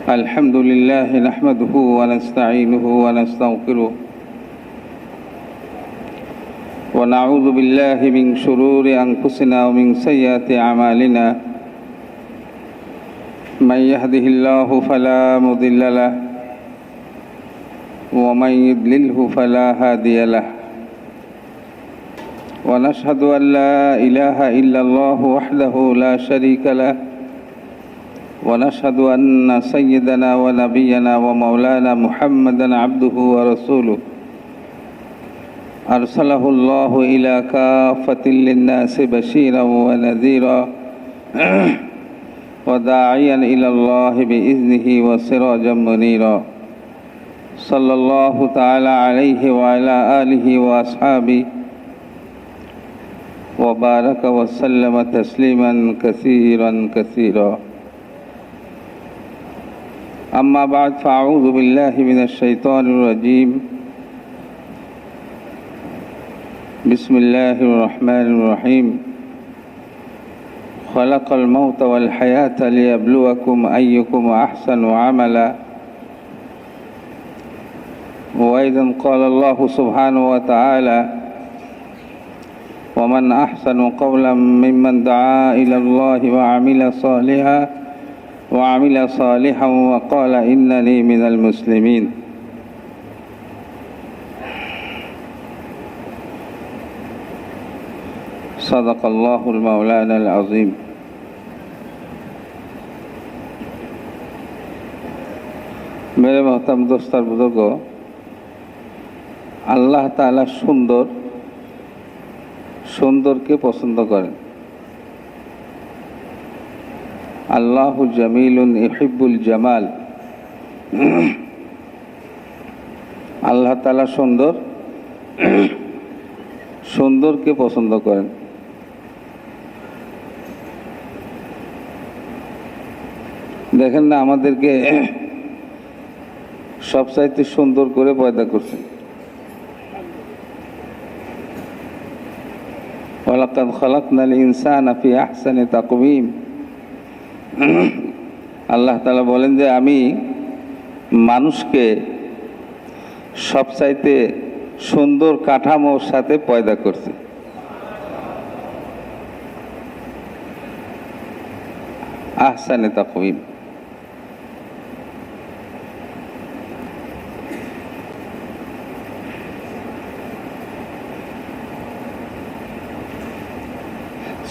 الحمد لله نحمده ونستعينه ونستغفره ونعوذ بالله من شرور أنفسنا ومن سيئات أعمالنا من يهده الله فلا مضل له ومن يضلله فلا هادي له ونشهد أن لا إله إلا الله وحده لا شريك له ونشهد أن سيدنا ونبينا ومولانا محمدا عبده ورسوله أرسله الله إلى كافة للناس بشيرا ونذيرا وداعيا إلى الله بإذنه وسراجا منيرا صلى الله تعالى عليه وعلى آله وأصحابه وبارك وسلم تسليما كثيرا كثيرا أما بعد فأعوذ بالله من الشيطان الرجيم بسم الله الرحمن الرحيم خلق الموت والحياة ليبلوكم أيكم أحسن عملا وأيضا قال الله سبحانه وتعالى ومن أحسن قولا ممن دعا إلى الله وعمل صالحا وقال إنني من المسلمين صدق الله المولانا العظيم मेरे मोहतरम दोस्त और बुजुर्गो আল্লাহ তাআলা সুন্দরকে পছন্দ করেন। আল্লাহু জামিলুন ইউহিব্বুল জামাল। আল্লাহ তাআলা সুন্দরকে পছন্দ করেন। দেখেন না, আমাদেরকে সবচাইতে সুন্দর করে পয়দা করছেন। ওয়ালাকাদ খালাকনাল ইনসানা ফি আহসানি তাকওয়িম। আল্লাহ তাআলা বলেন যে আমি মানুষকে সবচাইতে সুন্দর কাঠামোর সাথে পয়দা করছি। আহসানি তাকওয়িম।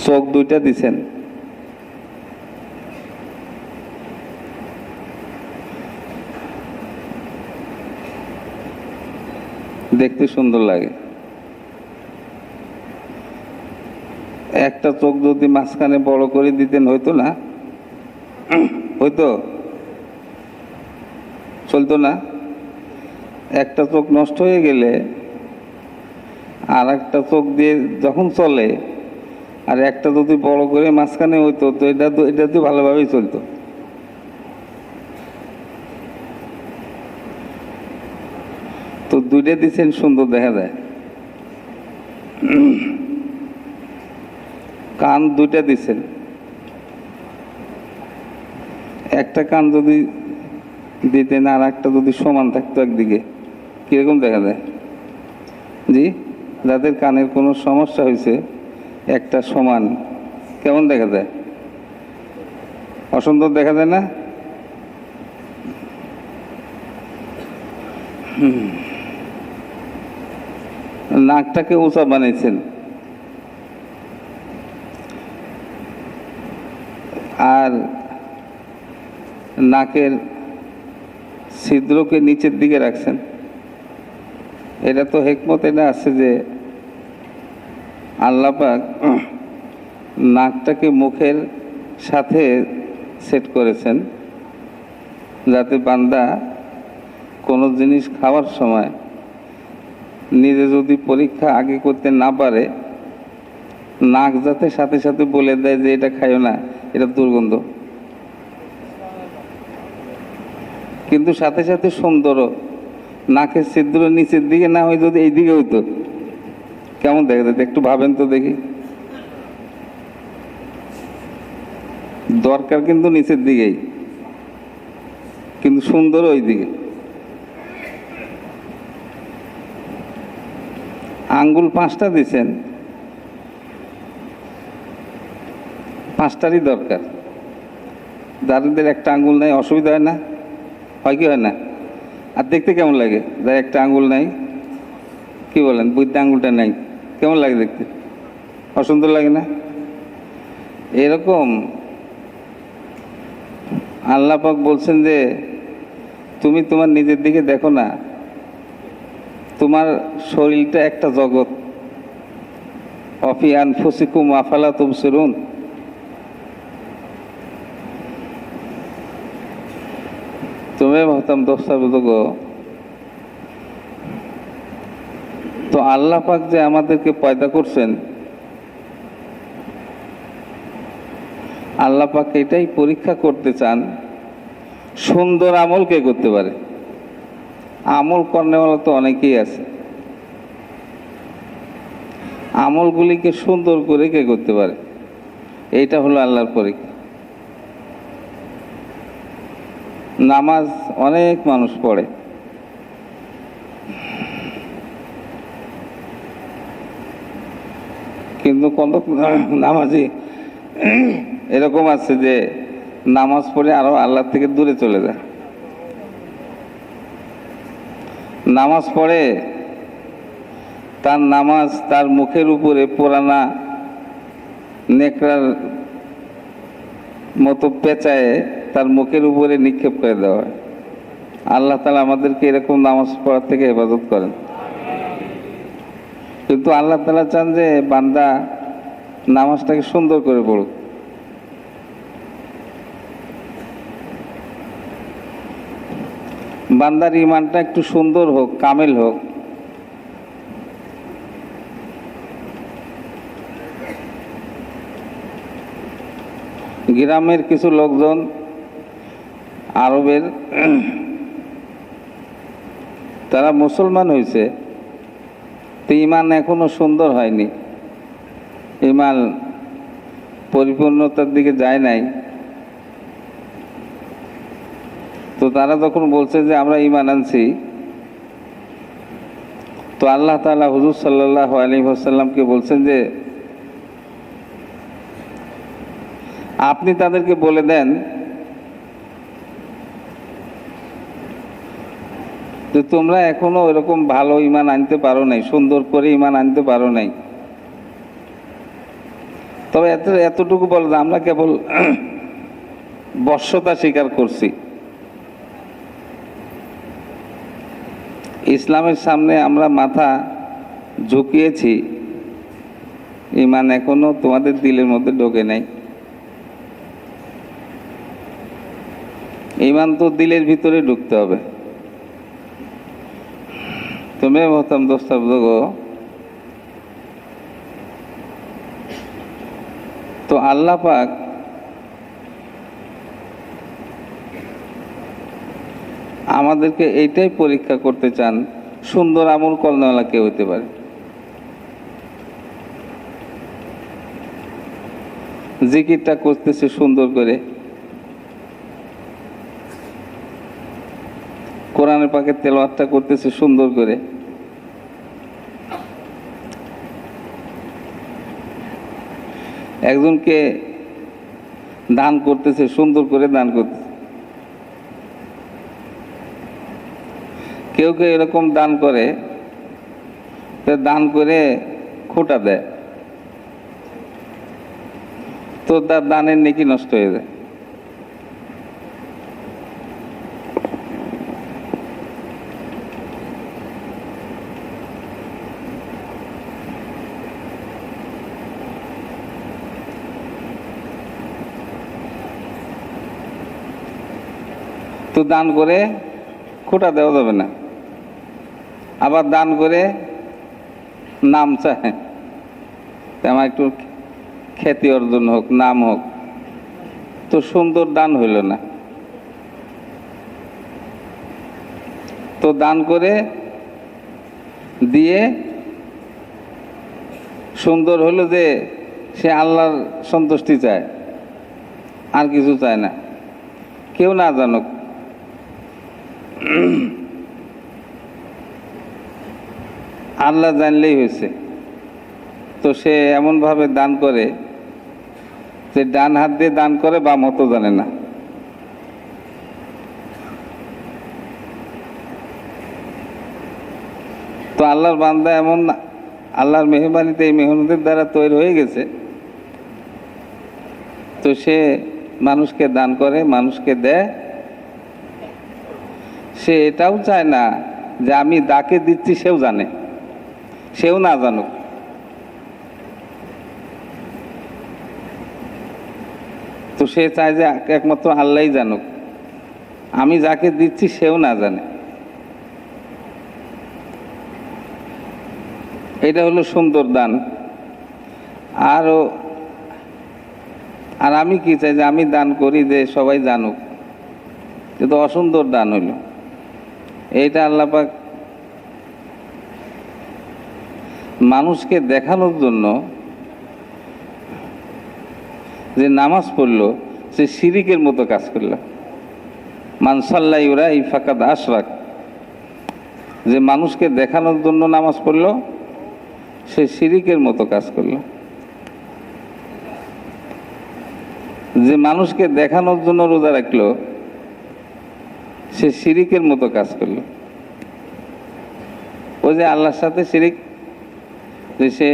চোখ দুইটা দিছেন, দেখতে সুন্দর লাগে। একটা চোখ যদি মাঝখানে বড় করে দিতেন হইতো না? হইতো? চলতো না? একটা চোখ নষ্ট হয়ে গেলে আর একটা চোখ দিয়ে যখন চলে, আর একটা যদি বড় করে মাঝখানে হইতো তো এটা তো ভালোভাবেই চলতো। তো দুইটা দিচ্ছেন, সুন্দর দেখা যায়। কান দুইটা দিচ্ছেন, একটা কান যদি দিতেন আর একটা যদি সমান থাকতো একদিকে, কিরকম দেখা যায়? জি, যাদের কানের কোনো সমস্যা হয়েছে একটা সমান, কেমন দেখা যায়? অসুন্দর দেখা যায় না? নাকটাকে উঁচা বানাইছেন, আর নাকের ছিদ্রকে নিচের দিকে রাখছেন। এটা তো হিকমত এটা আছে যে আল্লাহ পাক নাকটাকে মুখের সাথে সেট করেছেন, যাতে বান্দা কোনো জিনিস খাওয়ার সময় নিজে যদি পরীক্ষা আগে করতে না পারে, নাক যাতে সাথে সাথে বলে দেয় যে এটা খাইও না, এটা দুর্গন্ধ। কিন্তু সাথে সাথে সুন্দরও। নাকের ছিদ্র নিচের দিকে না হয় যদি এই দিকে হইতো, কেমন দেখা যেত? একটু ভাবেন তো দেখি। দরকার কিন্তু নিচের দিকেই। কিন্তু সুন্দর ওই দিকে। আঙ্গুল 5টা দিছেন, 5টারই দরকার। যাদের একটা আঙ্গুল নাই অসুবিধা হয় না? হয় কি হয় না? আর দেখতে কেমন লাগে যার একটা আঙ্গুল নাই? কি বলেন, বুদ্ধ আঙ্গুলটা নাই, কেমন লাগে দেখতে? অসুন্দর লাগে না? এরকম আল্লাহ পাক বলছেন যে তুমি তোমার নিজের দিকে দেখো না, তোমার শরীরটা একটা জগৎ। অফি আনফুসিকুম আফালা তুবসিরুন। তুমি ভাবতাম দোস্তা বুঝো, তো আল্লাহ পাক যে আমাদেরকে পয়দা করছেন, আল্লাহ পাক এটাই পরীক্ষা করতে চান সুন্দর আমল কে করতে পারে। আমল করনেওয়ালা তো অনেকেই আছে, আমলগুলিকে সুন্দর করে কে করতে পারে, এইটা হলো আল্লাহর পরীক্ষা। নামাজ অনেক মানুষ পড়ে, কিন্তু কত নামাজি এরকম আছে যে নামাজ পড়ে আরো আল্লাহ থেকে দূরে চলে যায়। নামাজ পড়ে, তার নামাজ তার মুখের উপরে পুরানা নেকড়ার মতো পেঁচায় তার মুখের উপরে নিক্ষেপ করে দেওয়া হয়। আল্লাহ তাআলা আমাদেরকে এরকম নামাজ পড়ার থেকে হেফাজত করেন। কিন্তু আল্লাহ তাআলা চান যে বান্দা নামাজটাকে সুন্দর করে পড়ুক। বান্দার ইমানটা একটু সুন্দর হোক, কামেল হোক। গ্রামের কিছু লোকজন আরবের, তারা মুসলমান হয়েছে, তো ইমান এখনো সুন্দর হয়নি, ইমান পরিপূর্ণতার দিকে যায় নাই। তো তারা যখন বলছে যে আমরা ইমান আনছি, তো আল্লাহ তাআলা হুজুর সাল্লাল্লাহু আলাইহি ওয়াসাল্লামকে বলছেন যে আপনি তাদেরকে বলে দেন যে তোমরা এখনো ওইরকম ভালো ইমান আনতে পারো নাই, সুন্দর করে ইমান আনতে পারো নাই। তবে এতটুকু বলে যে আমরা কেবল বশ্যতা স্বীকার করছি, ইসলামের সামনে আমরা মাথা ঝুঁকিয়েছি, ইমান এখনো তোমাদের দিলের মধ্যে ঢোকে নাই। ইমান তো দিলের ভিতরে ঢুকতে হবে। তুমি মহতারাম দোস্ত বুজুর্গ, তো আল্লাহ পাক আমাদেরকে এইটাই পরীক্ষা করতে চান সুন্দর আমল করনেওয়ালা কে হইতে পারে। জিকিরটা করতেছে সুন্দর করে, কোরআনের পাকের তেলাওয়াতটা করতেছে সুন্দর করে, একজনকে দান করতেছে সুন্দর করে দান করতেছে। কেউ কেউ এরকম দান করে, দান করে খোঁটা দেয়, তো তার দানের নেকি নষ্ট হয়ে যায়। তো দান করে খোঁটা দেওয়া যাবে না, আবার দান করে নাম চায়, আমার একটু খ্যাতি অর্জন হোক, নাম হোক, তো সুন্দর দান হইল না। তো দান করে দিয়ে সুন্দর হলো যে সে আল্লাহর সন্তুষ্টি চায়, আর কিছু চায় না, কেউ না জানুক, আল্লাহ জানলেই হয়েছে। তো সে এমনভাবে দান করে যে ডান হাত দিয়ে দান করে, বাম হাতও জানে না। তো আল্লাহর বান্দা এমন, আল্লাহর মেহরবানিতে এই মেহনতের দ্বারা তৈরি হয়ে গেছে, তো সে মানুষকে দান করে, মানুষকে দেয়। সে এটাও চায় না যে আমি যাকে দিচ্ছি সেও জানে, সেও না জানুক। তো সে চায় যে একমাত্র আল্লাহই জানুক, আমি যাকে দিচ্ছি সেও না জানে। এটা হলো সুন্দর দান। আর আমি কি চাই যে আমি দান করি যে সবাই জানুক, কিন্তু অসুন্দর দান হইল। এইটা আল্লাহ পাক মানুষকে দেখানোর জন্য যে নামাজ পড়লো, সে শিরিকের মতো কাজ করল। মান সাল্লা ইউরাই ফাকাদ আশরাক, যে মানুষকে দেখানোর জন্য নামাজ পড়লো, সে শিরিকের মতো কাজ করল। যে মানুষকে দেখানোর জন্য রোজা রাখলো, সে শিরিকের মতো কাজ করলো। ওই যে আল্লাহর সাথে শিরিক, যে সে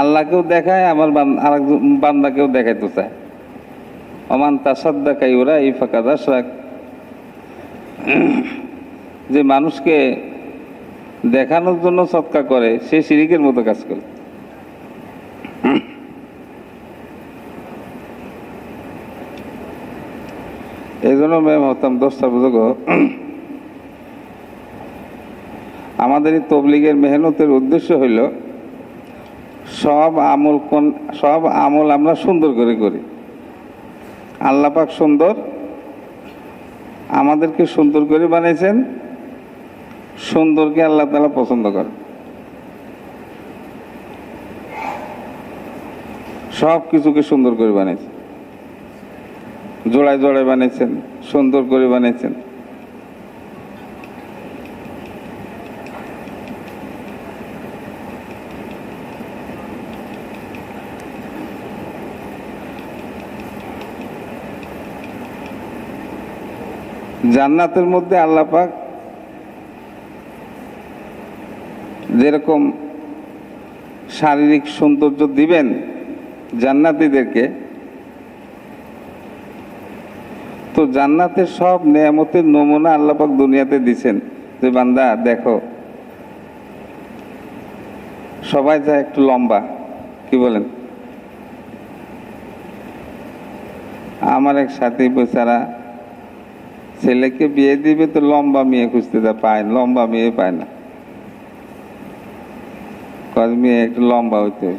আল্লাহকেও দেখায়, আবার আরেকজন বান্দাকেও দেখাইতে চায়। ওমান তাসাদ্দাকা ইউরাই ফাকাদ আশরাক, যে মানুষকে দেখানোর জন্য সদকা করে, সে শিরিকের মতো কাজ করে। এই জন্য ম্যাম হতাম দোস্তা বুঝো, আমাদের এই তবলিগের মেহনতের উদ্দেশ্য হইল সব আমল আমরা সুন্দর করে করি। আল্লাহ পাক সুন্দর, আমাদেরকে সুন্দর করে বানাইছেন, সুন্দরকে আল্লাহ তাআলা পছন্দ করে। সব কিছুকে সুন্দর করে বানাইছেন, জোড়ায় জোড়ায় বানিয়েছেন, সুন্দর করে বানিয়েছেন। জান্নাতের মধ্যে আল্লাহ পাক যেরকম শারীরিক সৌন্দর্য দিবেন জান্নাতীদেরকে, তো জান্নাতের সব নেয়ামতের নমুনা আল্লাহ পাক দুনিয়াতে দিছেন। যে বান্দা দেখো, সবাই যায় একটু লম্বা, কি বলেন? আমার এক সাথী বেচারা ছেলেকে বিয়ে দিবে, তো লম্বা মেয়ে খুঁজতে পায়, লম্বা মেয়ে পায় না। মেয়ে একটু লম্বা হইতে,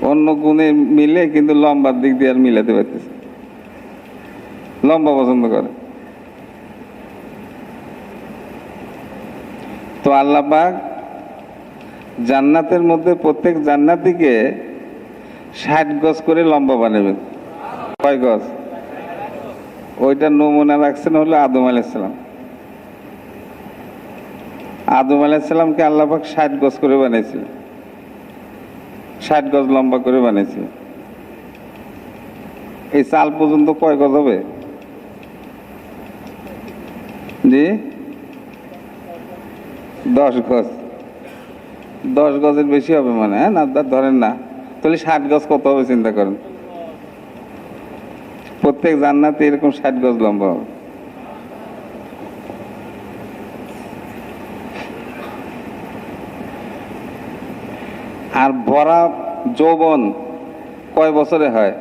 অন্য গুণে মিলে, কিন্তু লম্বার দিক দিয়ে আর মিলাতে পারতেছে, লম্বা পছন্দ করে। তো আল্লাহ পাক জান্নাতের মধ্যে প্রত্যেক জান্নাতীকে 60 গজ করে লম্বা বানাবেন। কয় গজ? ওইটা নমুনা রাখছেন হলো আদম আলাইহিস সালাম। আদম আলাইহিস সালামকে আল্লাহ পাক 60 গজ করে বানাইছিলেন, 60 গজ লম্বা করে বানাইছিলেন। এই চাল পর্যন্ত কয় গজ হবে? জি 10 গজ। 10 গজের বেশি হবে মানে, হ্যাঁ না ধরেন না, তাহলে 60 গজ কত হবে চিন্তা করেন। প্রত্যেক জান্নাতে এরকম 60 গজ লম্বা হবে। আর ভরা যৌবন কয় বছরে হয়?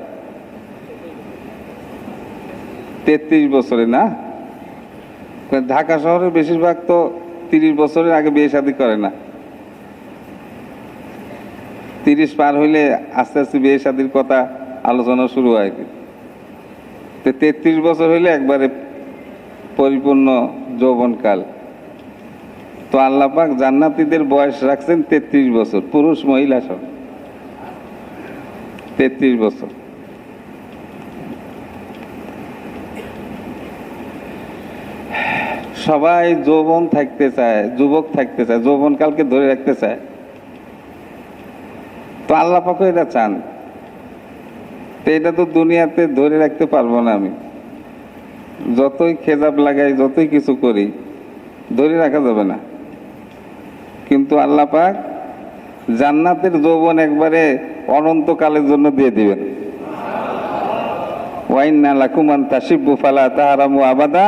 33 বছরে না? ঢাকা শহরের বেশিরভাগ তো 30 বছরের আগে বিয়ে শাদী করে না। 30 পার হইলে আস্তে আস্তে বিয়ে শাদীর কথা আলোচনা শুরু হয়। 33 বছর হইলে একবারে পরিপূর্ণ যৌবনকাল। তো আল্লাহ পাক জান্নাতীদের বয়স রাখছেন 33 বছর, পুরুষ মহিলা সব 33 বছর। সবাই যৌবন থাকতে চায়, যুবক থাকতে চায়, যৌবনকালকে ধরে রাখতে চায়। তো আল্লাহ পাক এটা চান। তো এটা তো দুনিয়াতে ধরে রাখতে পারবো না আমি, যতই খেজাব লাগাই, যতই কিছু করি, ধরে রাখা যাবে না। কিন্তু আল্লাহ পাক জান্নাতের যৌবন একবারে অনন্তকালের জন্য দিয়ে দিবেন। ওয়াইন্না লাকুম আন তাশিব্বু ফালা তাহারামু আবাদা,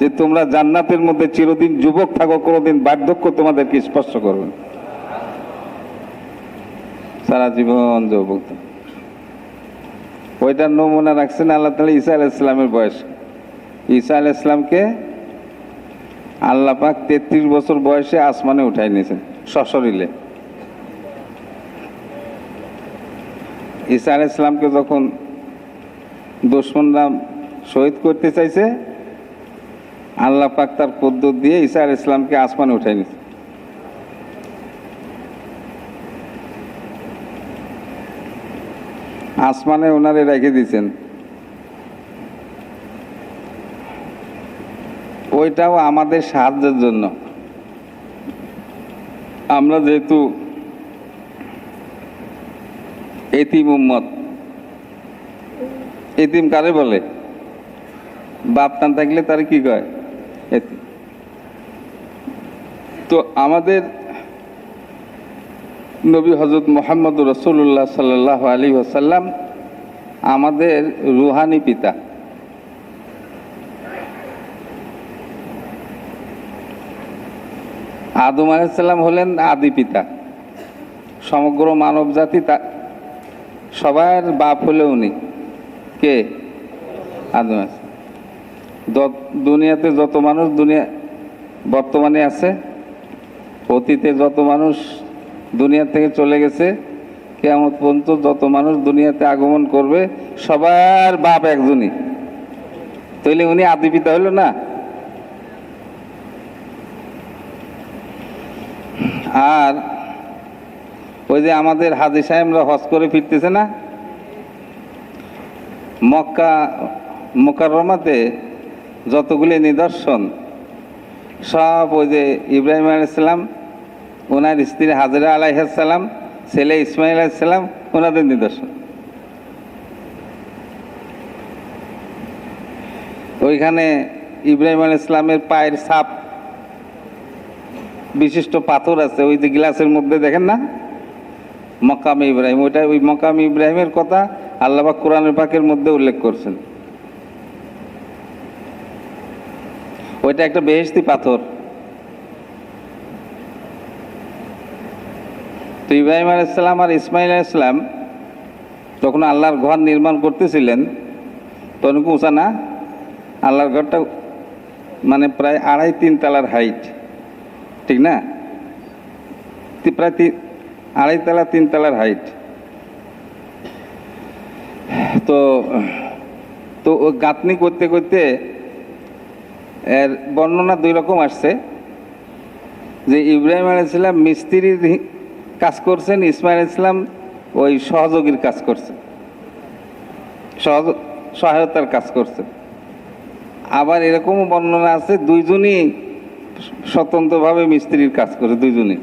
যে তোমরা জান্নাতের মধ্যে চিরদিন যুবক থাকো, কোনোদিন বার্ধক্য তোমাদেরকে স্পর্শ করবে না, সারা জীবন যুবক। ওইটার নমুনা রাখছেন আল্লাহ তাআলা ঈসা আলাইহিস সালামের বয়স। ঈসা আলাইহিস সালামকে আল্লাহ পাক 33 বছর বয়সে আসমানে উঠাই নিয়েছেন সশরীরে। ঈসা আলাইহিস সালামকে যখন দুশমনরা শহীদ করতে চাইছে, আল্লাহ পাক তার কুদরত দিয়ে ঈসা আলাইহিস সালামকে আসমানে উঠাই নিয়েছে। আসমানে ওনারে রেখে দিয়েছেন। ওইটাও আমাদের সাহায্যের জন্য। আমরা যেহেতু এতিম উম্মত, এতিম কারে বলে? বাপ না থাকলে তার কি কয়? এতিম। তো আমাদের নবী হযরত মুহাম্মদ রাসূলুল্লাহ সাল্লাল্লাহু আলাইহি ওয়াসাল্লাম আমাদের রুহানি পিতা। আদম আলাইহিস সালাম হলেন আদি পিতা। সমগ্র মানব জাতি সবার বাপ হলে উনি কে? আদম আলাইহিস সালাম। দুনিয়াতে যত মানুষ বর্তমানে আছে, অতীতে যত মানুষ দুনিয়া থেকে চলে গেছে, কিয়ামত পর্যন্ত যত মানুষ দুনিয়াতে আগমন করবে, সবার বাপ একজনই। তাইলে উনি আদি পিতা হইল না? আর ওই যে আমাদের হাজী সাহেবরা হজ করে ফিরতেছে না, মক্কা মুকাররমাতে যতগুলি নিদর্শন, সব ওই যে ইব্রাহিম আলাইহিস সালাম, ওনার স্ত্রী হাজরা আলাইহিস সালাম, ছেলে ইসমাইল আলাইহিস সালাম, ওনাদের নিদর্শন। ওইখানে ইব্রাহিম আলাইহিস সালামের পায়ের ছাপ বিশিষ্ট পাথর আছে, ওই যে গ্লাসের মধ্যে দেখেন না, মকামে ইব্রাহিম। ওইটা ওই মকামে ইব্রাহিমের কথা আল্লাহ পাক কোরআনের পাকের মধ্যে উল্লেখ করছেন। ওইটা একটা বেহেশতি পাথর। তো ইব্রাহিম আলাইহিস সালাম আর ইসমাইল আলাইহিস সালাম যখন আল্লাহর ঘর নির্মাণ করতেছিলেন, তখন উঁচা না, আল্লাহর ঘরটা মানে প্রায় 2.5-3 তলার হাইট, ঠিক না? প্রায় 2.5 তলা 3 তলার হাইট। তো তো গাঁথনি করতে করতে এর বর্ণনা 2 রকম আসছে, যে ইব্রাহিম আলাইহিস সালাম মিস্ত্রির কাজ করছেন, ইসমাইল আলাইহিস সালাম ওই সহযোগীর কাজ করছেন, সহায়তার কাজ করছেন। আবার এরকমও বর্ণনা আছে দুইজনই স্বতন্ত্রভাবে মিস্ত্রির কাজ করে, দুইজনই।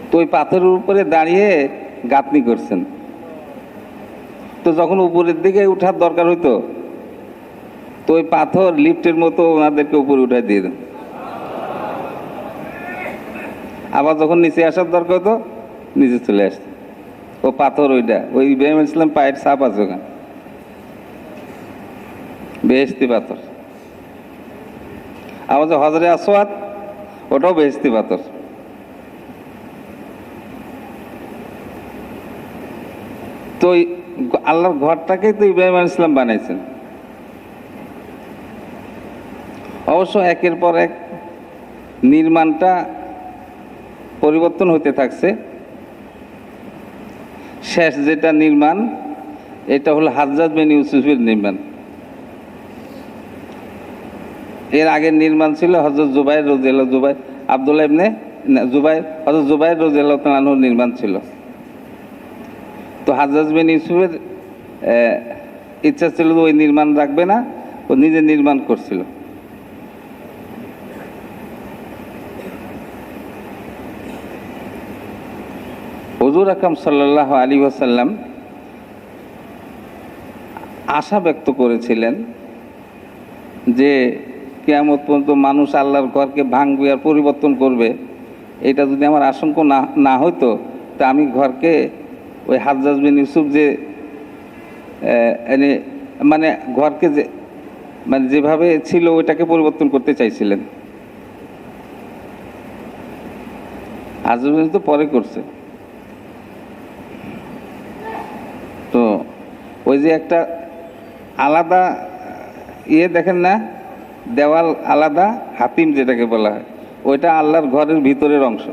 তো ওই পাথরের উপরে দাঁড়িয়ে গাঁথনি করছেন। তো যখন উপরের দিকে উঠার দরকার হইতো, তো ওই পাথর লিফটের মতো ওনাদেরকে উপরে উঠাই দিয়ে দেন। আবার যখন নিচে আসার দরকার হতো, নিচে চলে আসতো। ও পাথর ওইটা, ওই ইব্রাহিম আলাইহিস সালাম পায়ের ছাপ আছে ওখানে, বেহেশতি পাথর। আবার যে হজরে আসওয়াদ, ওটাও বেহেশতি পাথর। তো আল্লাহর ঘরটাকেই তো ইব্রাহিম আলাইহিস সালাম বানাইছেন। অবশ্য একের পর এক নির্মাণটা পরিবর্তন হতে থাকছে। শেষ যেটা নির্মাণ, এটা হলো হাজ্জাজ বিন ইউসুফের নির্মাণ। এর আগের নির্মাণ ছিল হযরত জুবাইর রাদিয়াল্লাহু, জুবাইর আব্দুল্লাহ ইবনে জুবাইর, হযরত জুবাইর রাদিয়াল্লাহু তাআলা আনহুর নির্মাণ ছিল। তো হাজ্জাজ বিন ইউসুফের ইচ্ছা ছিল ওই নির্মাণ রাখবে না, ও নিজে নির্মাণ করছিল। হুজুর আকরাম সাল্লাল্লাহু আলাইহি ওয়াসাল্লাম আশা ব্যক্ত করেছিলেন যে কিয়ামত পর্যন্ত মানুষ আল্লাহর ঘরকে ভাঙবে আর পরিবর্তন করবে। এটা যদি আমার আশঙ্কা না না হতো, তা আমি ঘরকে ওই হাজ্জাজ বিন ইউসুফ যে মানে ঘরকে যে মানে যেভাবে ছিল ওইটাকে পরিবর্তন করতে চাইছিলেন। হাজ্জাজ বিন তো পরে করছে। তো ওই যে একটা আলাদা দেখেন না, দেওয়াল আলাদা, হাতিম যেটাকে বলা হয়, ওইটা আল্লাহর ঘরের ভিতরের অংশ।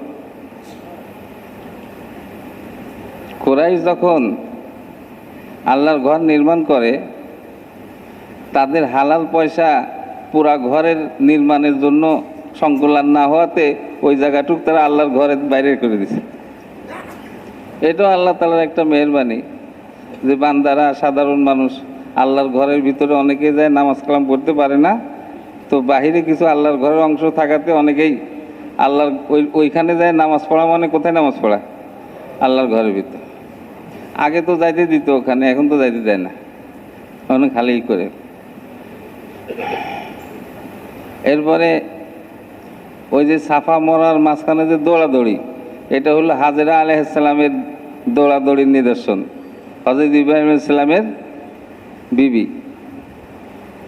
কুরাইশ যখন আল্লাহর ঘর নির্মাণ করে, তাদের হালাল পয়সা পুরা ঘরের নির্মাণের জন্য সংকুলান না হওয়াতে ওই জায়গাটুক তারা আল্লাহর ঘরের বাইরে করে দিছে। এটাও আল্লাহ তাআলার একটা মেহেরবানি যে বান্দারা, সাধারণ মানুষ আল্লাহর ঘরের ভিতরে অনেকে যায় নামাজ কালাম পড়তে পারে না, তো বাহিরে কিছু আল্লাহর ঘরের অংশ থাকাতে অনেকেই আল্লাহর ওইখানে যায় নামাজ পড়া। মানে কোথায় নামাজ পড়া? আল্লাহর ঘরের ভিতর। আগে তো যাইতে দিত ওখানে, এখন তো যাইতে দেয় না, অনেক খালি করে। এরপরে ওই যে সাফা মরার মাঝখানে যে দৌড়াদৌড়ি, এটা হলো হাজেরা আলাইহিস সালামের দৌড়াদৌড়ির নিদর্শন, হযরত ইব্রাহিম আলাইহিস সালামের বিবি।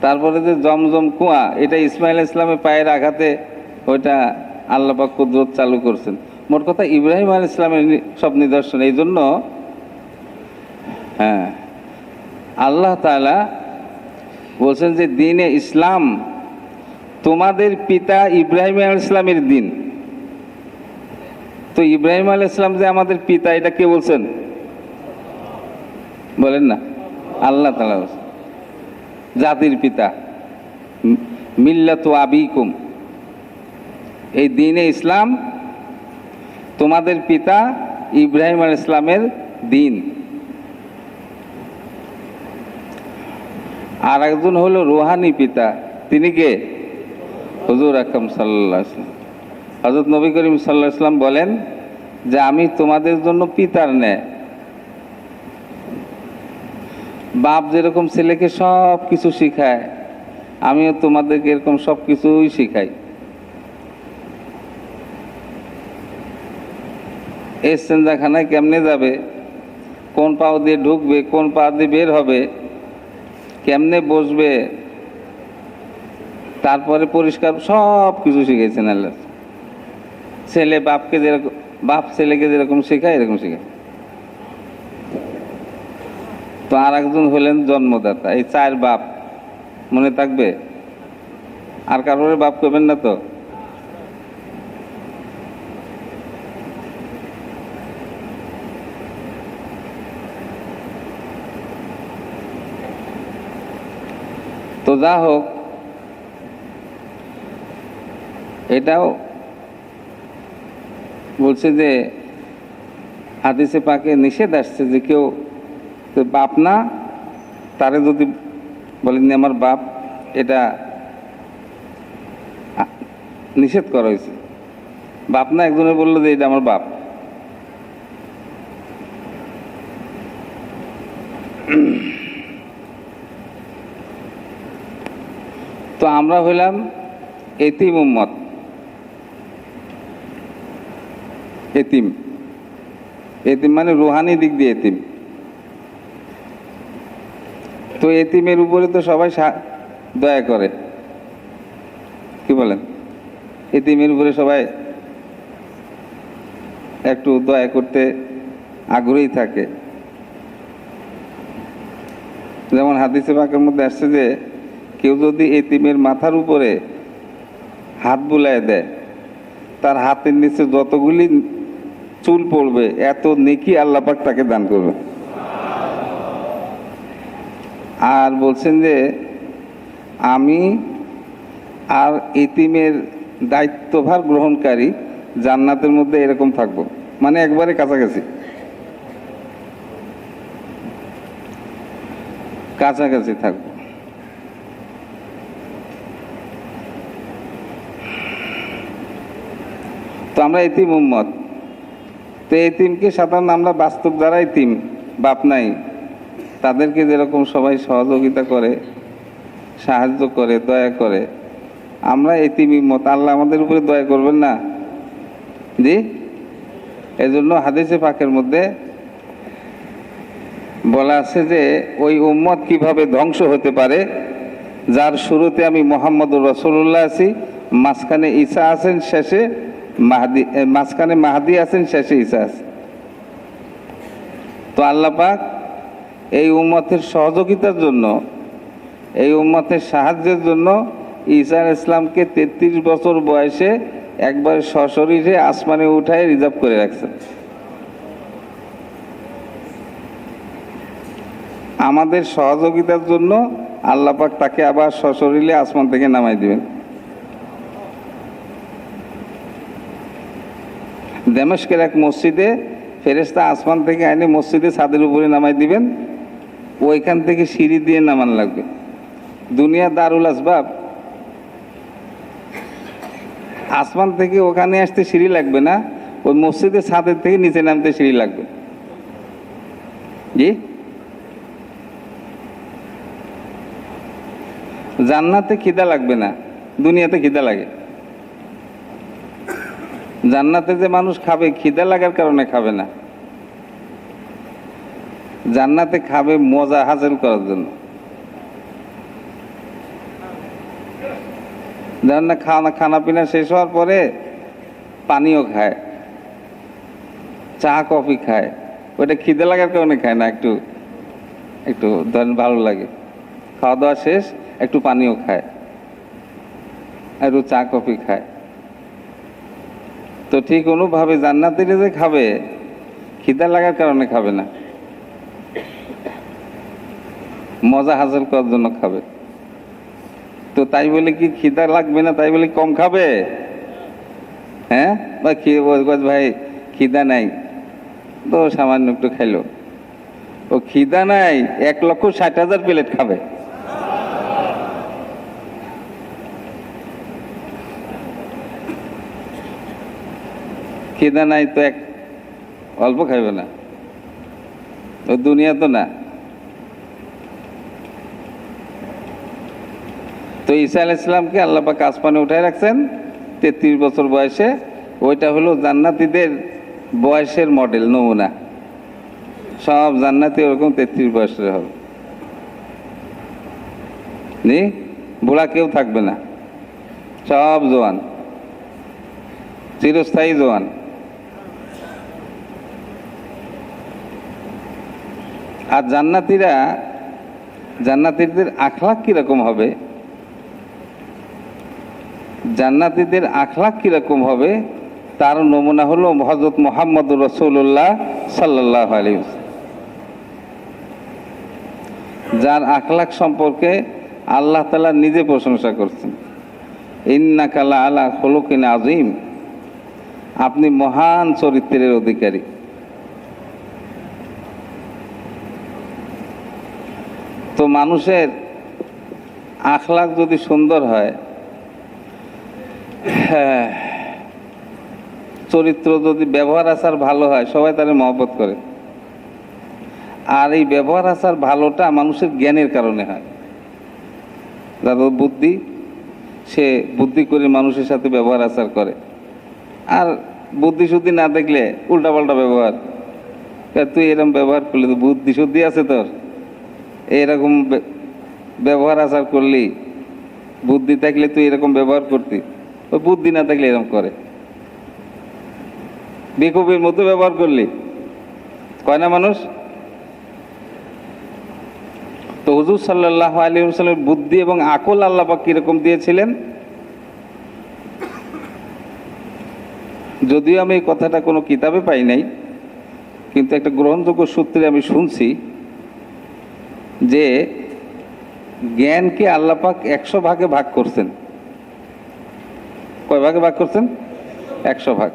তারপরে যে জমজম কুয়া, এটা ইসমাইল ইসলামের পায়ের আঘাতে ওইটা আল্লাহ পাক কুদরত চালু করছেন। মোট কথা ইব্রাহিম আলাইহিস ইসলামের সব নিদর্শন। এই জন্য আল্লাহ তাআলা বলছেন যে দ্বীনে ইসলাম তোমাদের পিতা ইব্রাহিম আলাইহিস ইসলামের দিন। তো ইব্রাহিম আলাইহিস ইসলাম যে আমাদের পিতা, এটা কে বলছেন? বলেন না, আল্লাহ তাআলা বলছেন জাতির পিতা, মিল্লাতু আবিকুম। এই দ্বীনে ইসলাম তোমাদের পিতা ইব্রাহিম আলাইহিস ইসলামের দিন। আর একজন হলো রুহানি পিতা, তিনি কে? হুজুর আকরাম সাল্লাল্লাহু আলাইহি ওয়াসাল্লাম। হযরত নবী করিম সাল্লাল্লাহু আলাইহি ওয়াসাল্লাম বলেন যে আমি তোমাদের জন্য পিতার ন্যায়। বাপ যেরকম ছেলেকে সব কিছু শিখায়, আমিও তোমাদেরকে এরকম সব কিছুই শিখাই। এস্তেঞ্জাখানায় কেমনে যাবে, কোন পাও দিয়ে ঢুকবে, কোন পা দিয়ে বের হবে, কেমনে বসবে, তারপরে পরিষ্কার, সব কিছু শিখেছেন আল্লাহ। ছেলে বাপকে যেরকম, বাপ ছেলেকে যেরকম শেখায় এরকম শেখায়। তো আর একজন হলেন জন্মদাতা। এই চার বাপ মনে থাকবে? আর কারোর বাপ করবেন না তো? তো যা হোক, এটাও বলছে যে হাদিসে পাকে নিষেধ আসছে যে কেউ বাপ না, তারে যদি বলেন আমার বাপ, এটা নিষেধ করা হয়েছে। বাপ না একজনে বললো যে এটা আমার বাপ। তো আমরা হইলাম এতিম উম্মত। এতিম, এতিম মানে রুহানি দিক দিয়ে এতিম। তো এতিমের উপরে তো সবাই দয়া করে, কি বলেন? এতিমের উপরে সবাই একটু দয়া করতে আগ্রহী থাকে। যেমন হাদিসে পাকের মধ্যে আসছে যে কেউ যদি এতিমের মাথার উপরে হাত বুলায় দেয়, তার হাতের নিচে যতগুলি চুল পড়বে এত নেকি আল্লাহ পাক তাকে দান করবে। আর বলছেন যে আমি আর এতিমের দায়িত্বভার গ্রহণকারী জান্নাতের মধ্যে এরকম থাকবো, মানে একবারে কাছাকাছি কাছাকাছি থাকবো। তো আমরা এতিম উম্মত। তো এতিমকে সাধারণ আমরা বাস্তব যারা এতিম, বাপ নাই, তাদেরকে যেরকম সবাই সহযোগিতা করে, সাহায্য করে, দয়া করে, আমরা এতিমি মত আল্লাহ আমাদের উপরে দয়া করবেন না? জি, এজন্য হাদিসে পাকের মধ্যে বলা আছে যে ওই উম্মত কিভাবে ধ্বংস হতে পারে, যার শুরুতে আমি মুহাম্মদুর রাসূলুল্লাহ আছি, মাঝখানে ঈসা আছেন, শেষে মাহদি, মাঝখানে মাহদি আছেন, শেষে ঈসা আছে। তো আল্লাহ পাক এই উম্মতের সহযোগিতার জন্য, এই উম্মতের সাহায্যের জন্য ঈসা আলাইহিস সালামকে 33 বছর বয়সে একবার সশরীরে আসমানে উঠায় রিজার্ভ করে রাখছেন। আমাদের সহযোগিতার জন্য আল্লাহ পাক তাকে আবার সশরীরে আসমান থেকে নামাই দিবেন। দামেস্কের এক মসজিদে ফেরেশতা আসমান থেকে আইনে মসজিদে ছাদের উপরে নামাই দিবেন, ওইখান থেকে সিঁড়ি দিয়ে নামান লাগবে। দুনিয়া দারুল আসবাব, আসমান থেকে ওখানে আসতে সিঁড়ি লাগবে না, ওই মসজিদের ছাদের থেকে নিচে নামতে সিঁড়ি লাগবে। জি, জান্নাতে খিদা লাগবে না, দুনিয়াতে খিদা লাগে। জান্নাতে যে মানুষ খাবে খিদা লাগার কারণে খাবে না, জান্নাতে খাবে মজা হাসিল করার জন্য। জানেন না, খানা পিনা শেষ হওয়ার পরে পানিও খায়, চা কফি খায়, ওইটা খিদে লাগার কারণে খায় না, একটু একটু ধরেন ভালো লাগে, খাওয়া দাওয়া শেষ একটু পানিও খায়, একটু চা কফি খায়। তো ঠিক অনুভাবে জান্নাতীরা যে খাবে খিদা লাগার কারণে খাবে না, মজা হাসিল করার জন্য খাবে। তো তাই বলে কি খিদা লাগবে না, তাই বলে কম খাবে? হ্যাঁ, বা ভাই খিদা নাই তো সামান্য একটু খাইলো, ও খিদা নাই 1,60,000 প্লেট খাবে। খিদা নাই তো অল্প খাইবে না, ও দুনিয়া তো না। তো ঈসা আলাইহিস সালামকে আল্লাহ পাক আসমানে উঠায় রাখছেন 33 বছর বয়সে। ওইটা হলো জান্নাতীদের বয়সের মডেল, নমুনা। সব জান্নাতি ওরকম 33 বয়সের হবে, নি বুড়া কেউ থাকবে না, সব জোয়ান, চিরস্থায়ী জোয়ান। আর জান্নাতীদের আখলাক কিরকম হবে, জান্নাতীদের আখলাক কিরকম হবে তার নমুনা হলো হযরত মুহাম্মদুর রাসূলুল্লাহ সাল্লাল্লাহু আলাইহি ওয়াসাল্লাম, যার আখলাক সম্পর্কে আল্লাহ তাআলা নিজে প্রশংসা করছেন, ইন্নাকা লাআলা খুলুকিন আযীম, আপনি মহান চরিত্রের অধিকারী। তো মানুষের আখলাক যদি সুন্দর হয়, চরিত্র যদি ব্যবহার আচার ভালো হয়, সবাই তারে মহব্বত করে। আর এই ব্যবহার আচার ভালোটা মানুষের জ্ঞানের কারণে হয়। যার বুদ্ধি, সে বুদ্ধি করে মানুষের সাথে ব্যবহার আচার করে। আর বুদ্ধি শুদ্ধি না দেখলে উল্টাপাল্টা ব্যবহার, তুই এরকম ব্যবহার করলি তো বুদ্ধি শুদ্ধি আছে তোর, এরকম ব্যবহার আচার করলি, বুদ্ধি থাকলে তুই এরকম ব্যবহার করতি, ওই বুদ্ধি না থাকলে এরকম করে, বেকুবের মতো ব্যবহার করলি, কয় না মানুষ। তো হুজুর সাল্লাল্লাহু আলাইহি ওয়াসাল্লামের বুদ্ধি এবং আকল আল্লাহ পাক কিরকম দিয়েছিলেন, যদিও আমি এই কথাটা কোনো কিতাবে পাই নাই, কিন্তু একটা গ্রহণযোগ্য সূত্রে আমি শুনছি যে জ্ঞানকে আল্লাহ পাক 100 ভাগে ভাগ করছেন। কয় ভাগে ভাগ করছেন? 100 ভাগ।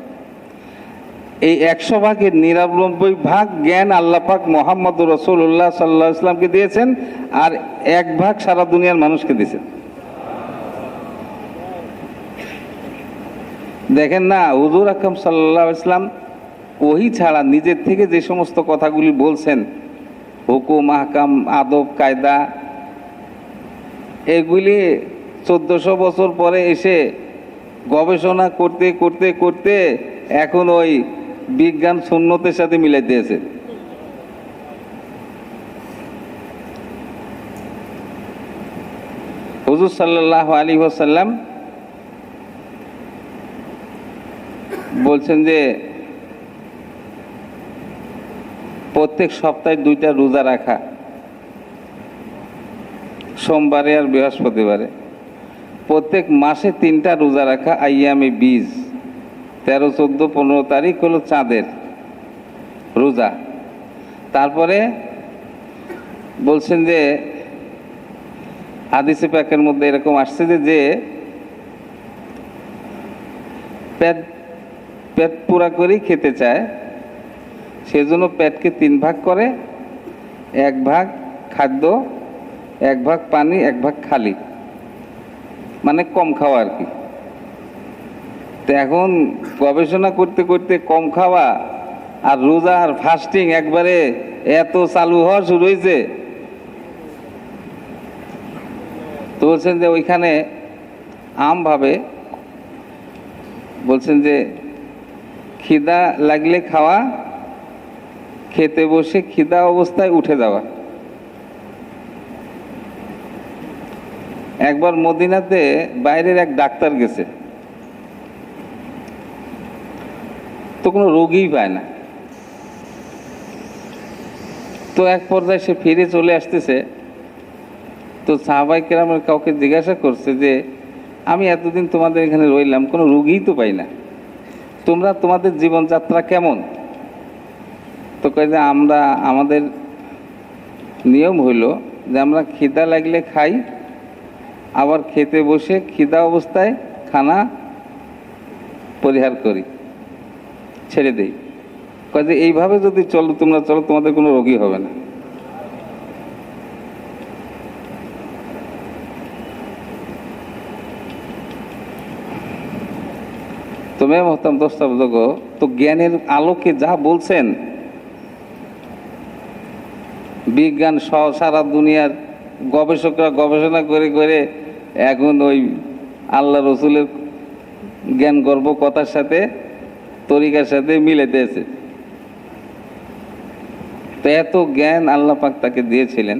এই 100 ভাগের 99 ভাগ জ্ঞান আল্লাহ পাক মুহাম্মদুর রাসূলুল্লাহ সাল্লাল্লাহু আলাইহি ওয়াসাল্লামকে দিয়েছেন, আর 1 ভাগ সারা দুনিয়ার মানুষকে দিয়েছেন। দেখেন না, হুজুর আকরাম সাল্লাল্লাহু আলাইহি ওয়াসাল্লাম ওহি ছাড়া নিজের থেকে যে সমস্ত কথাগুলি বলছেন, হুকুম আহকাম আদব কায়দা, এগুলি 1400 বছর পরে এসে গবেষণা করতে করতে করতে এখন ওই বিজ্ঞান সুন্নতের সাথে মিলাই দিয়েছে। হুজুর সাল্লাল্লাহু আলাইহি ওয়াসাল্লাম বলছেন যে প্রত্যেক সপ্তাহে 2টা রোজা রাখা, সোমবারে আর বৃহস্পতিবারে। প্রত্যেক মাসে 3টা রোজা রাখা, আইয়ামে বীজ, 13, 14, 15 তারিখ হলো চাঁদের রোজা। তারপরে বলছেন যে হাদিসে পাকের মধ্যে এরকম আসছে যে পেট পুরা করেই খেতে চায়, সেজন্য পেটকে 3 ভাগ করে, 1 ভাগ খাদ্য, 1 ভাগ পানি, 1 ভাগ খালি, মানে কম খাওয়া আর কি। তো এখন গবেষণা করতে করতে কম খাওয়া আর রোজা আর ফাস্টিং একবারে এত চালু হওয়া শুরু হয়েছে। তো বলছেন যে ওইখানে আমভাবে বলছেন যে খিদা লাগলে খাওয়া, খেতে বসে খিদা অবস্থায় উঠে যাওয়া। একবার মদিনাতে বাইরের এক ডাক্তার গেছে, তো কোনো রোগীই পায় না। তো এক পর্যায়ে সে ফিরে চলে আসতেছে, তো সাহাবায়ে কেরামের কাউকে জিজ্ঞাসা করছে যে আমি এতদিন তোমাদের এখানে রইলাম, কোনো রোগীই তো পাই না, তোমরা তোমাদের জীবনযাত্রা কেমন? তো কয় যে আমাদের নিয়ম হইল যে আমরা খিদা লাগলে খাই, আবার খেতে বসে খিদা অবস্থায় খানা পরিহার করি, ছেড়ে দেই। কয় যে এইভাবে যদি তোমরা চলো, তোমাদের কোনো রোগী হবে না। তো মেয়ে মোহতারাম দোস্ত বুজুর্গ, তো জ্ঞানের আলোকে যা বলছেন, বিজ্ঞান সহ সারা দুনিয়ার গবেষকরা গবেষণা করে করে এখন ওই আল্লাহ রসুলের জ্ঞান গর্ব কথার সাথে তরিকার সাথে মিলে দিয়েছে। তো এত জ্ঞান আল্লাহ পাক তাকে দিয়েছিলেন,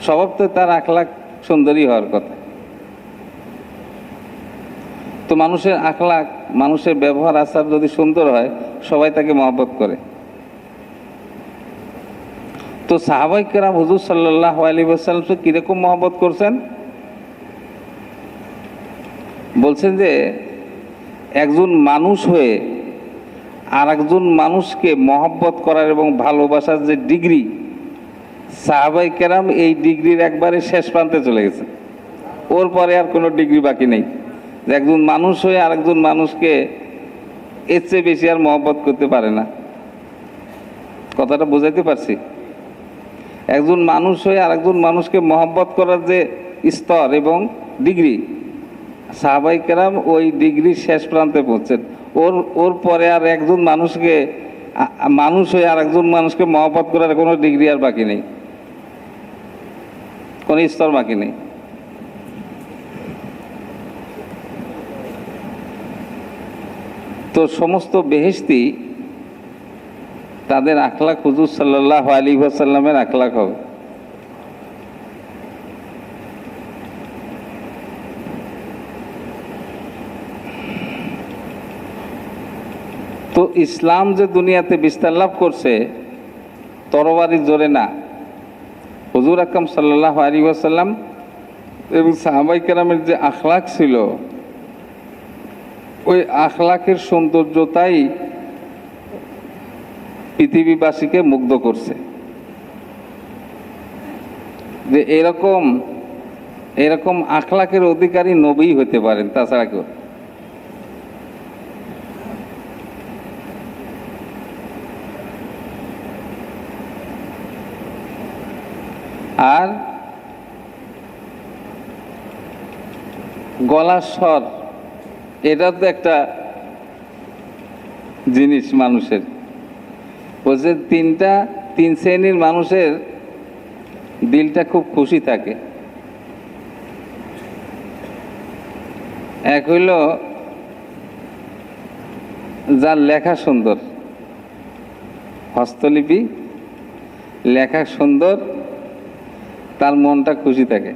স্বভাব তো তার আখলাক সুন্দরী হওয়ার কথা। তো মানুষের আখলাক, মানুষের ব্যবহার আচার যদি সুন্দর হয়, সবাই তাকে মহব্বত করে। তো সাহাবায়ে কেরাম হুজুর সাল্লাল্লাহু আলাইহি ওয়াসাল্লামকে কিরকম মহব্বত করছেন? বলছেন যে একজন মানুষ হয়ে আর একজন মানুষকে মহব্বত করার এবং ভালোবাসার যে ডিগ্রি, সাহাবায়ে কেরাম এই ডিগ্রির একবারে শেষ প্রান্তে চলে গেছে। ওর পরে আর কোনো ডিগ্রি বাকি নেই। একজন মানুষ হয়ে আর একজন মানুষকে এর চেয়ে বেশি আর মহব্বত করতে পারে না। কথাটা বোঝাইতে পারছি? একজন মানুষ হয়ে আর একজন মানুষকে মহব্বত করার যে স্তর এবং ডিগ্রি, সাহাবায়ে কেরাম ওই ডিগ্রির শেষ প্রান্তে পৌঁছেন। ওর পরে আর একজন মানুষকে, মানুষ হয়ে আর একজন মানুষকে মহব্বত করার কোনো ডিগ্রি আর বাকি নেই, কোনো স্তর বাকি নেই। তো সমস্ত বেহেশতি তাদের আখলাক হুজুর সাল্লাল্লাহু আলাইহি ওয়াসাল্লামের আখলাক হবে। তো ইসলাম যে দুনিয়াতে বিস্তার লাভ করছে তরবারি জোরে না, হুজুর আকরাম সাল্লাল্লাহু আলাইহি ওয়াসাল্লাম এবং সাহাবায়ে কেরামের যে আখলাক ছিল, ওই আখলাকের সৌন্দর্যতাই পৃথিবীবাসীকে মুগ্ধ করছে। যে এরকম আখলাকের অধিকারী নবী হতে পারেন, তাছাড়া কেউ। আর গলার স্বর, এটা তো একটা জিনিস মানুষের, বলছে তিন শ্রেণীর মানুষের দিলটা খুব খুশি থাকে। এক হইল যার লেখা সুন্দর, হস্তলিপি লেখা সুন্দর, তার মনটা খুশি থাকে।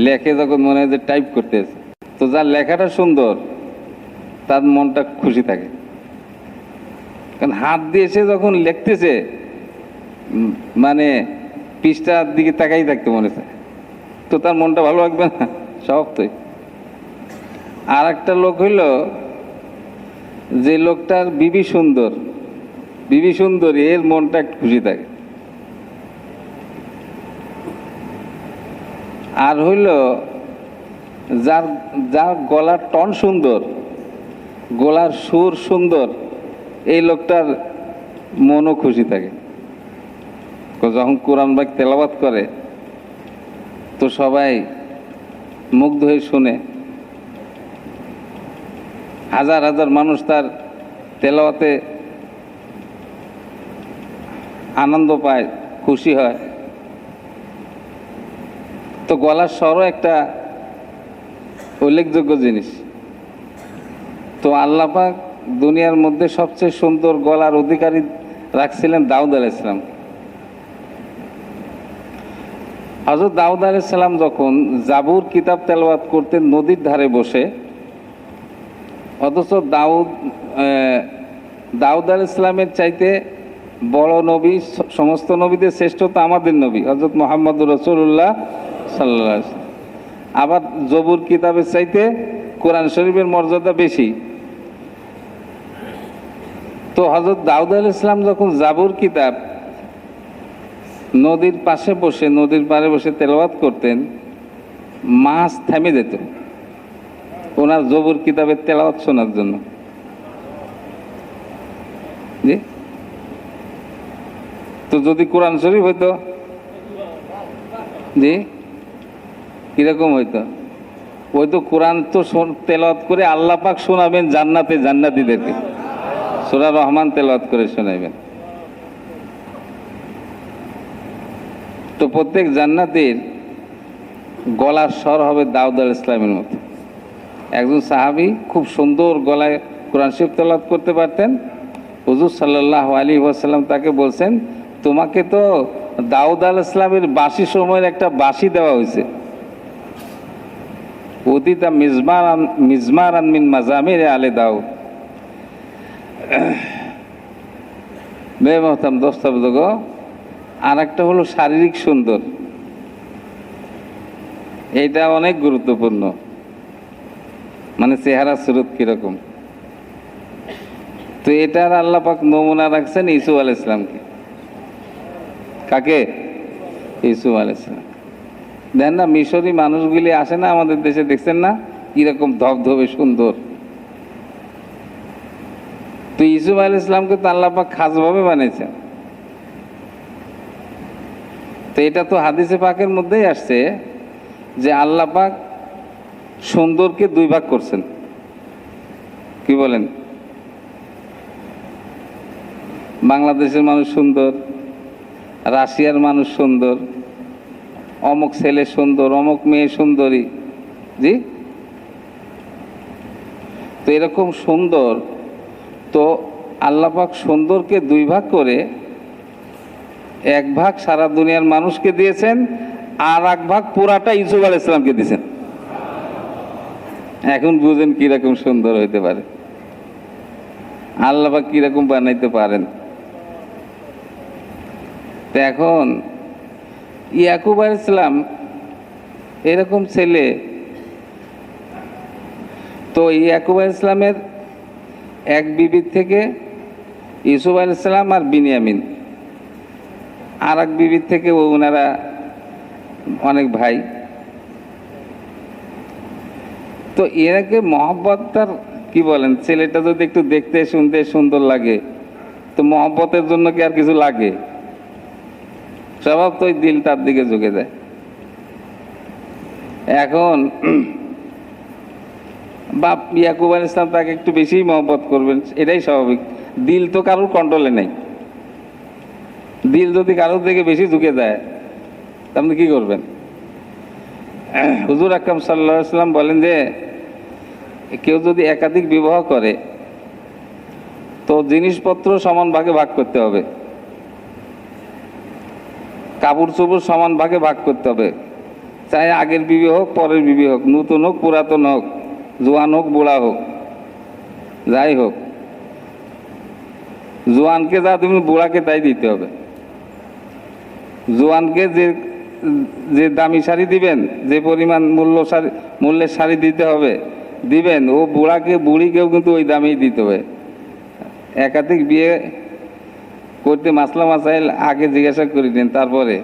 লেখে যখন মনে হয় যে টাইপ করতেছে, তো যার লেখাটা সুন্দর তার মনটা খুশি থাকে। কারণ হাত দিয়ে সে যখন লিখতেছে, মানে পৃষ্ঠার দিকে তাকাই থাকতে মনে চায়, তো তার মনটা ভালো লাগবে না? স্বভাবতই। আর একটা লোক হইল যে লোকটার বিবি সুন্দরী, এর মনটা একটু খুশি থাকে। আর হইল যার গলার টন সুন্দর, গলার সুর সুন্দর, এই লোকটার মনও খুশি থাকে। যখন কোরআন বাক তেলাওয়াত করে তো সবাই মুগ্ধ হয়ে শুনে, হাজার হাজার মানুষ তার তেলাওয়াতে আনন্দ পায়, খুশি হয়। তো গলার স্বরও একটা উল্লেখযোগ্য জিনিস। তো আল্লাহ পাক দুনিয়ার মধ্যে সবচেয়ে সুন্দর গলার অধিকারী রাখছিলেন দাউদ আলাইহিস সালাম। হযরত দাউদ আলাইহিস সালাম যখন জাবুর কিতাব তেলাওয়াত করতেন নদীর ধারে বসে, অথচ দাউদ আলাইহিস সালামের চাইতে বড় নবী, সমস্ত নবীদের শ্রেষ্ঠ তো আমাদের নবী হযরত মুহাম্মদুর রাসূলুল্লাহ সাল্লাল্লাহু আলাইহি ওয়াসাল্লাম। আবার জবুর কিতাবের চাইতে কোরআন শরীফের মর্যাদা বেশি। তো হযরত দাউদ আলাইহিস সালাম যখন জাবুর কিতাব নদীর পাশে বসে, নদীর পাড়ে বসে তেলাওয়াত করতেন, মাছ থেমে যেত ওনার জবুর কিতাবের তেলাওয়াত শোনার জন্য। জি, তো যদি কোরআন শরীফ হইতো, জি কিরকম হইতো? ওই তো কোরআন তো তেলাওয়াত করে আল্লাহ পাক শোনাবেন জান্নাতে জান্নাতীদেরকে, সূরা রহমান তেলাওয়াত করে শোনাবেন। তো প্রত্যেক জান্নাতীর গলার স্বর হবে দাউদ আলাইহিস সালামের মতো। একজন সাহাবী খুব সুন্দর গলায় কোরআন শরীফ তেলাওয়াত করতে পারতেন। হুজুর সাল্লাল্লাহু আলাইহি ওয়াসাল্লাম তাকে বলছেন, তোমাকে তো দাউদ আলাইহিস সালামের বাঁশি সময়ের একটা বাঁশি দেওয়া হয়েছে। উদিতা মিজমারান মিন মাজামির আলে দাউদ। বেমহতাম দোস্তাবুজগ। আর একটা হলো শারীরিক সুন্দর, এইটা অনেক গুরুত্বপূর্ণ, মানে চেহারা সুরত কিরকম। তো এটার আল্লাহ পাক নমুনা রাখছেন ইসু আলাইহিস সালামকে। কাকে? ইসু আলাইহিস সালাম। দেন না, মিশরি মানুষগুলি আসে না আমাদের দেশে, দেখছেন না কিরকম ধবধবে সুন্দর। তো ইসুফ আলাইহিস সালামকে তো আল্লাহ পাক খাসভাবে বানিয়েছেন। তো এটা তো হাদিসে পাকের মধ্যেই আসছে যে আল্লাহ পাক সুন্দরকে দুই ভাগ করছেন। কি বলেন? বাংলাদেশের মানুষ সুন্দর, রাশিয়ার মানুষ সুন্দর, অমুক ছেলে সুন্দর, অমুক মেয়ে সুন্দরী। জি, তো এরকম সুন্দর, তো আল্লাহ পাক সুন্দরকে দুই ভাগ করে এক ভাগ সারা দুনিয়ার মানুষকে দিয়েছেন, আর এক ভাগ পুরাটা ইউসুফ আলাইহিস সালামকে দিয়েছেন। এখন বুঝেন কিরকম সুন্দর হইতে পারে, আল্লাহ পাক কিরকম বানাইতে পারেন। তো এখন ইয়াকুব আলাইহিস সালাম এরকম ছেলে, তো ইয়াকুব আলাইহিস সালামের এক বিবির থেকে ইউসুফ আলাইহিস সালাম আর বিনিয়ামিন, আর এক বিবির থেকে ওনারা অনেক ভাই। তো এরাকে মহব্বতটার কি বলেন, ছেলেটা যদি একটু দেখতে শুনতে সুন্দর লাগে তো মহব্বতের জন্য কি আর কিছু লাগে? স্বভাব তো দিল তার দিকে ঝুঁকে যায়। এখন বাপ ইয়াকুব আলাইহিস সালাম তাকে একটু বেশিই মহব্বত করবেন, এটাই স্বাভাবিক। দিল তো কারোর কন্ট্রোলে নেই। দিল যদি কারোর থেকে বেশি ঝুঁকে যায় আপনি কি করবেন? হুজুর আকরাম সাল্লাল্লাহু আলাইহি ওয়াসাল্লাম বলেন যে কেউ যদি একাধিক বিবাহ করে তো জিনিসপত্র সমান ভাগে ভাগ করতে হবে, কাপড় চোপড় সমান ভাগে ভাগ করতে হবে। চাই আগের বিবি হোক পরের বিবি হোক, নতুন হোক পুরাতন হোক, জোয়ান হোক বুড়া হোক, যাই হোক, জোয়ানকে যা তুমি বুড়াকে তাই দিতে হবে। জোয়ানকে যে যে দামি শাড়ি দিবেন, যে পরিমাণ মূল্যের শাড়ি দিতে হবে দিবেন, ও বুড়িকেও কিন্তু ওই দামেই দিতে হবে। একাধিক বিয়ে করতে মাসলা মাসাইল আগে জিজ্ঞাসা করে নিন, তারপরে।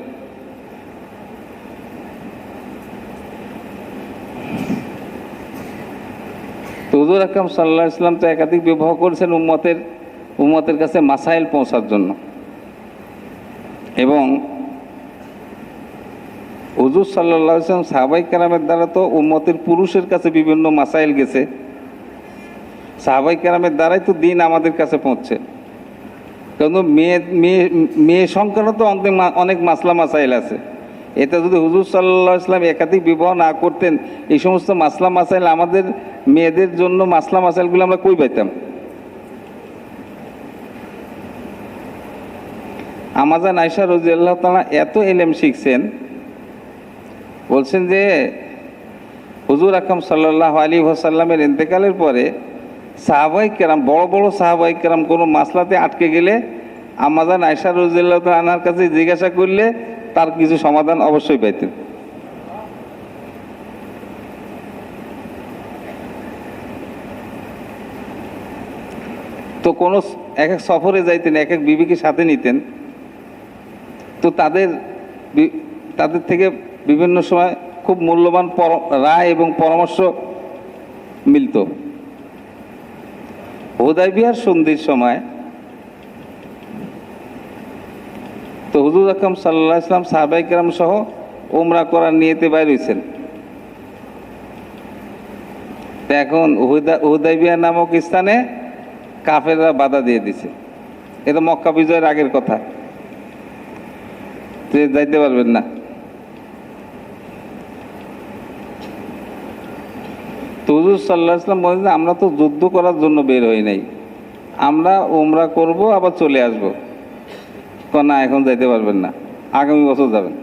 তো হুজুর আকরাম সাল্লাল্লাহু আলাইহি ওয়াসাল্লাম তো একাধিক বিবাহ করেছেন উম্মতের কাছে মাসাইল পৌঁছার জন্য। এবং হুজুর সাল্লাল্লাহু আলাইহি ওয়াসাল্লাম সাহাবায়ে কেরামের দ্বারা তো উম্মতের পুরুষের কাছে বিভিন্ন মাসাইল গেছে, সাহাবায়ে কেরামের দ্বারাই তো দিন আমাদের কাছে পৌঁছছে। কারণ মেয়ে সংখ্যারও তো অনেক মাসলা মাসাইল আছে। এটা যদি হুজুর সাল্লাল্লাহু আলাইহি ওয়াসাল্লাম একাধিক বিবাহ না করতেন, এই সমস্ত মাসলা মাসাইল আমাদের মেয়েদের জন্য মাসলা মাসাইলগুলো আমরা কই পাইতাম? আমাজান আয়েশা রাদিয়াল্লাহু তাআলা এত ইলম শিখছেন, বলছেন যে হুজুর আকরাম সাল্লাল্লাহু আলাইহি ওয়াসাল্লামের ইন্তেকালের পরে সাহাবায়ে কেরাম, বড় বড় সাহাবায়ে কেরাম কোনো মাসলাতে আটকে গেলে আমাজান আয়েশা রাদিয়াল্লাহু তাআলা আনহার কাছে জিজ্ঞাসা করলে তার কিছু সমাধান অবশ্যই পাইতেন। তো কোনো এক এক সফরে যাইতেন, এক এক বিবিকে সাথে নিতেন, তো তাদের থেকে বিভিন্ন সময় খুব মূল্যবান রায় এবং পরামর্শ মিলত। হুদায়বিয়ার সন্ধির সময় তো হুজুর আকরাম সাল্লাল্লাহু আলাইহি ওয়াসাল্লাম সাহাবায়ে কেরাম সহ উমরা করার নিয়তে বাইর হইছেন। তো এখন হুদায়বিয়া নামক স্থানে কাফেররা বাধা দিয়ে দিছে। এটা মক্কা বিজয়ের আগের কথা, যাইতে পারবেন না। তো হুজুর সাল্লাল্লাহু আলাইহি ওয়াসাল্লাম বলেন যে আমরা তো যুদ্ধ করার জন্য বের হই নাই, আমরা উমরা করব আবার চলে আসবো। না, এখন যাইতে পারবেন না, আগামী বছর যাবেন।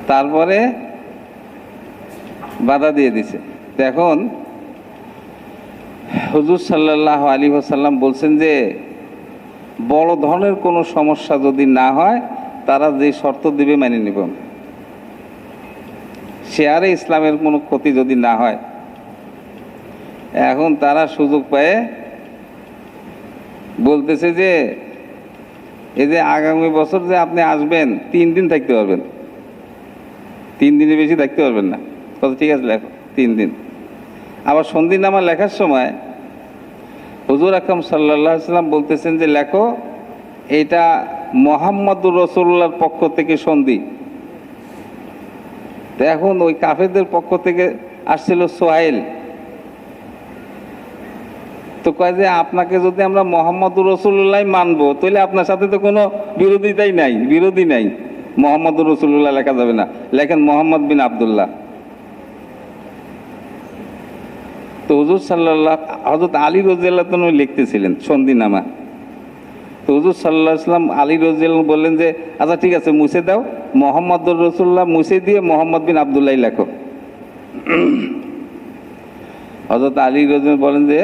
তারপরে বাধা দিয়ে দিছে। এখন হুজুর সাল্লাল্লাহু আলাইহি ওয়াসাল্লাম বলছেন যে বড় ধরনের কোনো সমস্যা যদি না হয় তারা যে শর্ত দিবে মেনে নিব। শেয়ারে ইসলামের কোনো ক্ষতি যদি না হয়। এখন তারা সুযোগ পায় বলতেছে যে এই যে আগামী বছর যে আপনি আসবেন 3 দিন থাকতে পারবেন, 3 দিনের বেশি থাকতে পারবেন না। কত? ঠিক আছে, লেখো 3 দিন। আবার সন্ধিনামা লেখার সময় হুজুর আকরাম সাল্লাল্লাহু আলাইহি ওয়াসাল্লাম বলতেছেন যে লেখো এটা মুহাম্মদুর রাসূলুল্লাহর পক্ষ থেকে সন্ধি। তো এখন ওই কাফেরদের পক্ষ থেকে আসছিল সোহাইল। তো কয় যে আপনাকে যদি আমরা মুহাম্মদুর রাসূলুল্লাহ মানবো তাহলে আপনার সাথে তো কোনো বিরোধী নাই। মুহাম্মদুর রাসূলুল্লাহ লেখা যাবে না, লেখেন মুহাম্মদ বিন আব্দুল্লাহ। তো হুজুর হযরত আলী রাদিয়াল্লাহু তাআলা লিখতেছিলেন সন্ধিনামা। তো হুজুর সাল্লাল্লাহু আলাইহি ওয়াসাল্লাম আলী রাদিয়াল্লাহু বললেন যে আচ্ছা ঠিক আছে, মুছে দাও, মুহাম্মদুর রাসূলুল্লাহ মুছে দিয়ে মুহাম্মদ বিন আব্দুল্লাহ লেখো। হযরত আলী রাদিয়াল্লাহু বলেন যে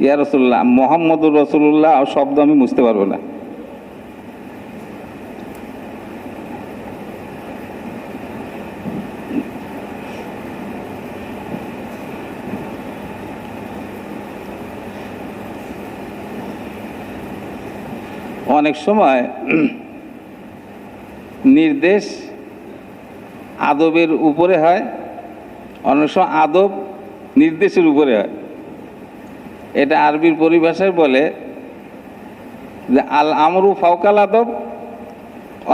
ইয়া রাসূলুল্লাহ, মুহাম্মদুর রাসূলুল্লাহ শব্দ আমি মুছতে পারবো না। অনেক সময় নির্দেশ আদবের উপরে হয়, অনেক সময় আদব নির্দেশের উপরে হয়। এটা আরবির পরিভাষায় বলে যে আল আমরু ফাওকাল আদব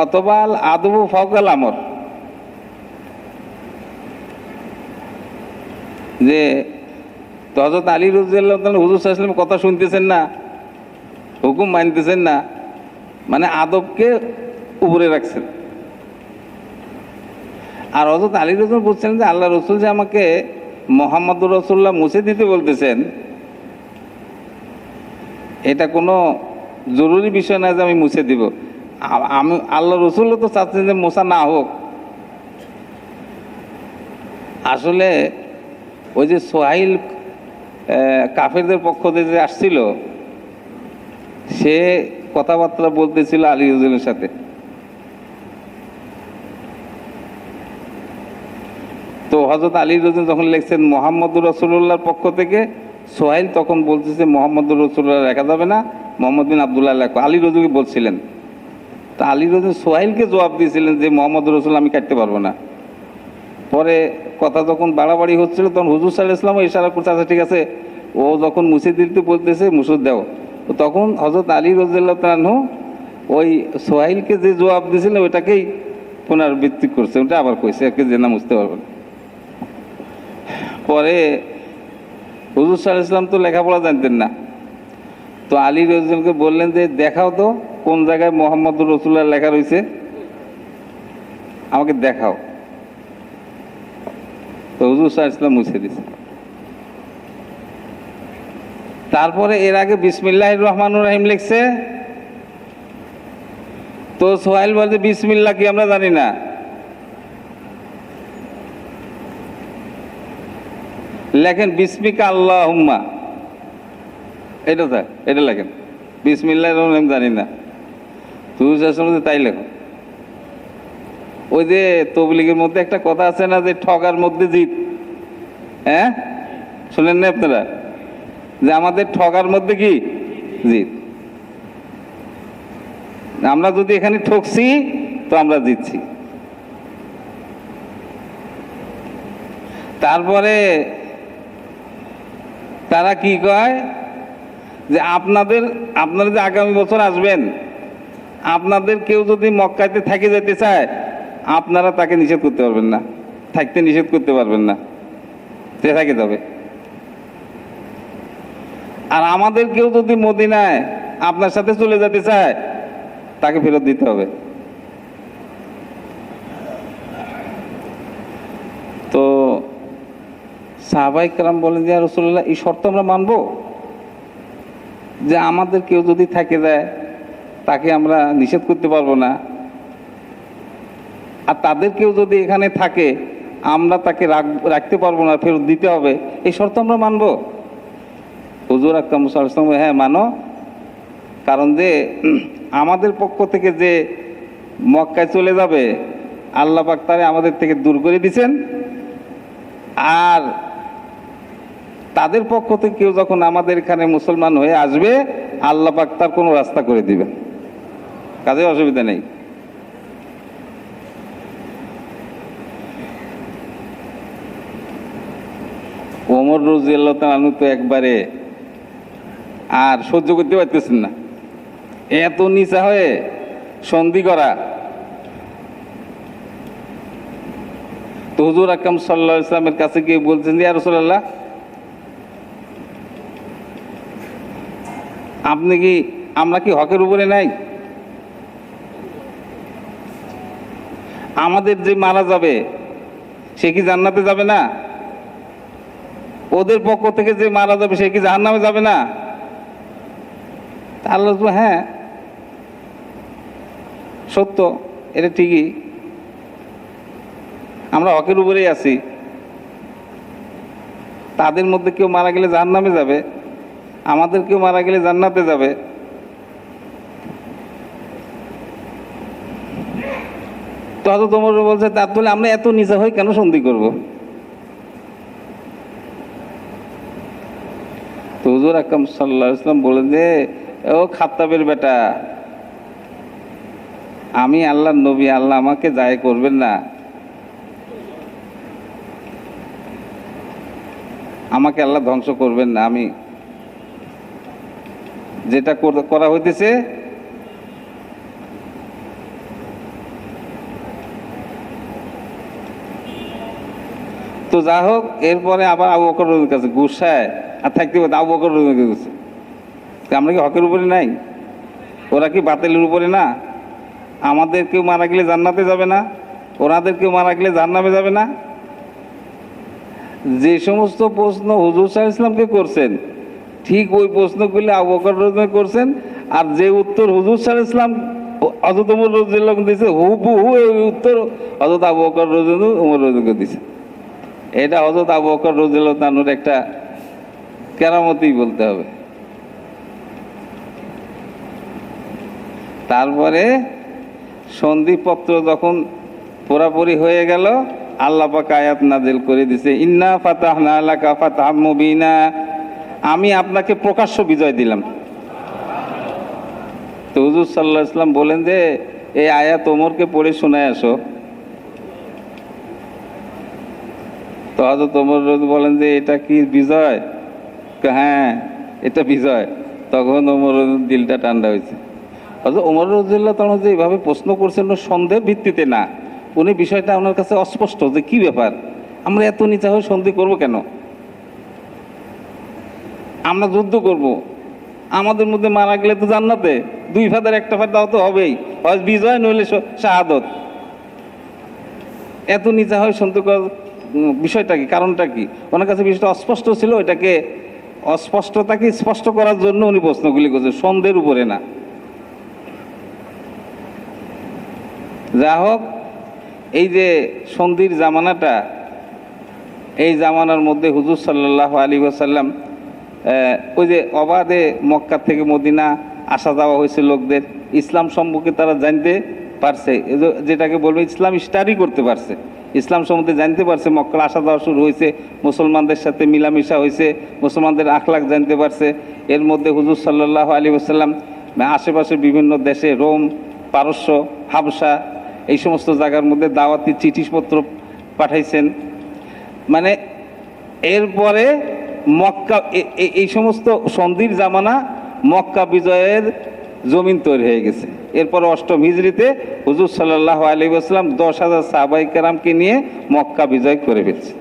অথবা আল আদবু ফাওকাল আমর। যে তো হযরত আলী রাদিয়াল্লাহু তাআলা হুজুর সাল্লাল্লাহু আলাইহি ওয়াসাল্লামের কথা শুনতেছেন না, হুকুম মানতেছেন না, মানে আদবকে উপরে রাখছেন। আর হযরত আলী রাদিয়াল্লাহু বলছেন যে আল্লাহ রসুল যে আমাকে মুহাম্মদুর রাসূলুল্লাহ মুছে দিতে বলতেছেন, এটা কোনো জরুরি বিষয় না যে আমি মুছে দিব। আমি আল্লাহ রসুলও তো চাচ্ছেন যে মোছা না হোক। আসলে ওই যে সোহাইল কাফেরদের পক্ষ থেকে যে আসছিল, সে কথাবার্তা বলতেছিল আলী রাদিয়াল্লাহুর সাথে। তো হযরত আলী রাদিয়াল্লাহু যখন লিখছেন মুহাম্মদুর রাসূলুল্লাহর পক্ষ থেকে, সোহাইল তখন বলতেছে মুহাম্মদুর রাসূলুল্লাহ লেখা যাবে না, মুহাম্মদ বিন আব্দুল্লাহ লেখো। আলী রাদিয়াল্লাহু বলছিলেন। তা আলী রাদিয়াল্লাহু সোহাইলকে জবাব দিয়েছিলেন যে মুহাম্মদুর রাসূলুল্লাহ আমি কাটতে পারবো না। পরে কথা যখন বাড়াবাড়ি হচ্ছিল তখন হুজুর সাল্লাল্লাহু আলাইহি ওয়াসাল্লাম ইশারা করছে, আচ্ছা ঠিক আছে, ও যখন মুছে দিতে বলতেছে মুছে দাও। তো তখন হযরত আলী রাদিয়াল্লাহু তাআলা আনহু ওই সোহাইলকে যে জবাব দিয়েছিলেন ওইটাকেই পুনরাবৃত্তি করছে, ওটা আবার কইছে একে যে না মুছতে পারবে না। পরে হুজুর সাল্লাল্লাহু আলাইহি ওয়াসাল্লাম তো লেখাপড়া জানতেন না, তো আলী রাদিয়াল্লাহুকে বললেন যে দেখাও তো কোন জায়গায় মুহাম্মদুর রাসূলুল্লাহ লেখা রয়েছে, আমাকে দেখাও। তো হুজুর সাল্লাল্লাহু আলাইহি ওয়াসাল্লাম মুছে দিয়েছে। তারপরে এর আগে বিসমিল্লাহির রহমানির রহিম লিখছে। তো সোহাইল বলছে বিসমিল্লাহ কি আমরা জানি না, লেখেন বিসমিকা আল্লাহুম্মা, এটা স্যার এটা লেখেন, বিসমিল্লাহির রহমানির রহিম জানি না। তুই তাই লেখো। ওই যে তবলিগের মধ্যে একটা কথা আছে না যে ঠগার মধ্যে জিত, হ্যাঁ শুনেন না আপনারা, যে আমাদের ঠগার মধ্যে কি জিত। আমরা যদি এখানে ঠকছি তো আমরা জিতছি। তারপরে তারা কি কয় যে আপনারা যে আগামী বছর আসবেন, আপনাদের কেউ যদি মক্কাতে থেকে যেতে চায় আপনারা তাকে নিষেধ করতে পারবেন না, থাকতে নিষেধ করতে পারবেন না, সে থাকে যাবে। আর আমাদের কেউ যদি মদিনায় আপনার সাথে চলে যেতে চায় তাকে ফেরত দিতে হবে। তো সাহাবায়ে কেরাম বলেন যে ইয়া রাসূলুল্লাহ এই শর্ত আমরা মানবো যে আমাদের কেউ যদি থেকে যায় তাকে আমরা নিষেধ করতে পারবো না, আর তাদের কেউ যদি এখানে থাকে আমরা তাকে রাখতে পারবো না, ফেরত দিতে হবে, এই শর্ত আমরা মানবো? হুজুর আকরাম সাল্লাল্লাহু আলাইহি ওয়াসাল্লাম হ্যাঁ মানো, কারণ যে আমাদের পক্ষ থেকে যে মক্কায় চলে যাবে আল্লাহ পাক তারে আমাদের থেকে দূর করে দিয়েছেন, আর তাদের পক্ষ থেকে কেউ যখন আমাদের এখানে মুসলমান হয়ে আসবে আল্লাহ পাক তার কোনো রাস্তা করে দিবেন, কাজে অসুবিধা নেই। ওমর রাদিয়াল্লাহু তাআলা আনহু তো একবারে আর সহ্য করতে পারতেছেন না, এত নিচা হয়ে সন্ধি করা। তো হুজুর আকরাম সাল্লাল্লাহু আলাইহি ওয়াসাল্লামের কাছে গিয়ে বলছেন ইয়া রাসূলুল্লাহ আপনি কি, আমরা কি হকের উপরে নাই? আমাদের যে মারা যাবে সে কি জান্নাতে যাবে না? ওদের পক্ষ থেকে যে মারা যাবে সে কি জাহান্নামে যাবে না? আল্লাহ হ্যাঁ সত্য, এটা ঠিকই, আমরা হকের উপরেই আছি। তাদের মধ্যে কেউ মারা গেলে জাহান্নামে যাবে, আমাদের কেউ মারা গেলে জান্নাতে যাবে। তো হযরত ওমর বলছে তার বলে আমরা এত নিচা হয়ে কেন সন্ধি করব? তো হুজুর আকরাম সাল্লাল্লাহু আলাইহি ওয়াসাল্লাম বলেন যে ও খাত্তাবের বেটা, আমি আল্লাহর নবী, আল্লাহ আমাকে জায় করবেন না, আমাকে আল্লাহ ধ্বংস করবেন না, আমি যেটা করা হইতেছে তো যা হোক, এরপরে আবার আবু বকর রদির কাছে গুসায় আর থাকতে পারত আবু বকর রদির কাছে। আমরা কি হকের উপরে নাই? ওরা কি বাতিলের উপরে না? আমাদের কেউ মারা গেলে জান্নাতে যাবে না, ওনাদের কেউ মারা গেলে জাহান্নামে যাবে না? যে সমস্ত প্রশ্ন হুজুর সাল্লাল্লাহু আলাইহি ওয়াসাল্লামকে করছেন, ঠিক ওই প্রশ্নগুলি আবু বকর রাদিয়াল্লাহু করছেন, আর যে উত্তর হুজুর সাল্লাল্লাহু আলাইহি ওয়াসাল্লাম হযরত ওমর রাদিয়াল্লাহু আনহু দিয়েছে, হুবহু ওই উত্তর হযরত আবু বকর রাদিয়াল্লাহু আনহু ওমর রাদিয়াল্লাহু দিয়েছে। এটা হযরত আবু বকর রাদিয়াল্লাহু আনহুর একটা কেরামতি বলতে হবে। তারপরে সন্ধিপত্র যখন পুরাপুরি হয়ে গেল, আল্লাহ পাক আয়াত নাজিল করে দিছে, ইন্না ফাতাহনা লাকা ফাতহাম মুবিনা, আমি আপনাকে প্রকাশ্য বিজয় দিলাম। তো হুজুর সাল্লাল্লাহু আলাইহি ওয়াসাল্লাম বলেন যে এই আয়াত ওমরকে পড়ে শোনায় আসো। তো হযরত ওমর বলেন যে এটা কি বিজয়? হ্যাঁ, এটা বিজয়। তখন ওমর দিলটা ঠান্ডা হয়েছে। হযরত ওমর রাদিয়াল্লাহু তাআলা যে এইভাবে প্রশ্ন করছেন সন্দেহের ভিত্তিতে না, উনি বিষয়টা ওনার কাছে অস্পষ্ট যে কি ব্যাপার, আমরা এত নিচা হয়ে সন্ধি করব কেন? আমরা যুদ্ধ করব, আমাদের মধ্যে মারা গেলে তো জান্নাতে, দুই ফাদার একটা ফাদাও তো হবেই, হয় বিজয় নইলে শাহাদত। এত নিচা হয়ে সন্ধি করার বিষয়টা কি, কারণটা কি? ওনার কাছে বিষয়টা অস্পষ্ট ছিল, এটাকে অস্পষ্টতাকে স্পষ্ট করার জন্য উনি প্রশ্নগুলি করছেন, সন্দেহের উপরে না। যা হোক, এই যে সন্ধির জামানাটা, এই জামানার মধ্যে হুজুর সাল্লাল্লাহু আলাইহি ওয়াসাল্লাম ওই যে অবাধে মক্কা থেকে মদিনা আসা যাওয়া হয়েছে লোকদের, ইসলাম সম্পর্কে তারা জানতে পারছে, যেটাকে বলবে ইসলাম স্টাডি করতে পারছে, ইসলাম সম্বন্ধে জানতে পারছে। মক্কায় আসা যাওয়া শুরু হয়েছে, মুসলমানদের সাথে মিলামিশা হয়েছে, মুসলমানদের আখলাক জানতে পারছে। এর মধ্যে হুজুর সাল্লাল্লাহু আলাইহি ওয়াসাল্লাম আশেপাশে বিভিন্ন দেশে, রোম, পারস্য, হাবশা, এই সমস্ত জায়গার মধ্যে দাওয়াতি চিঠিপত্র পাঠাইছেন। মানে এরপরে মক্কা, এই সমস্ত সন্ধির জামানা, মক্কা বিজয়ের জমিন তৈরি হয়ে গেছে। এরপর অষ্টম হিজরিতে হুজুর সাল্লাল্লাহু আলাইহি ওয়াসাল্লাম 10,000 সাহাবায়ে কেরামকে নিয়ে মক্কা বিজয় করে ফেলছে।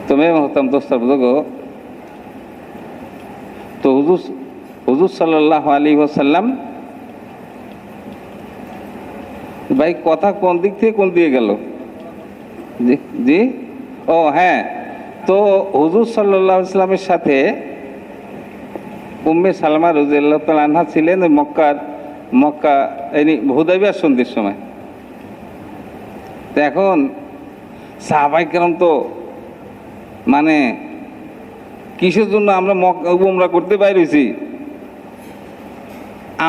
তুমি মহতারাম দোস্তার বুজুর্গ, তো হুজুর সাল্লাল্লাহু আলাইহি ওয়াসাল্লাম, ভাই কথা কোন দিক থেকে কোন দিকে গেল? জি জি, ও হ্যাঁ, তো হুজুর সাল্লাল্লাহু আলাইহি ওয়াসাল্লামের সাথে উম্মে সালমা রাদিয়াল্লাহু তাআলা আনহা ছিলেন মক্কা হুদায়বিয়া সন্ধির সময়। তো এখন সাহাবায়ে কেরাম তো মানে কিসের জন্য আমরা উমরা করতে বাইরেছি,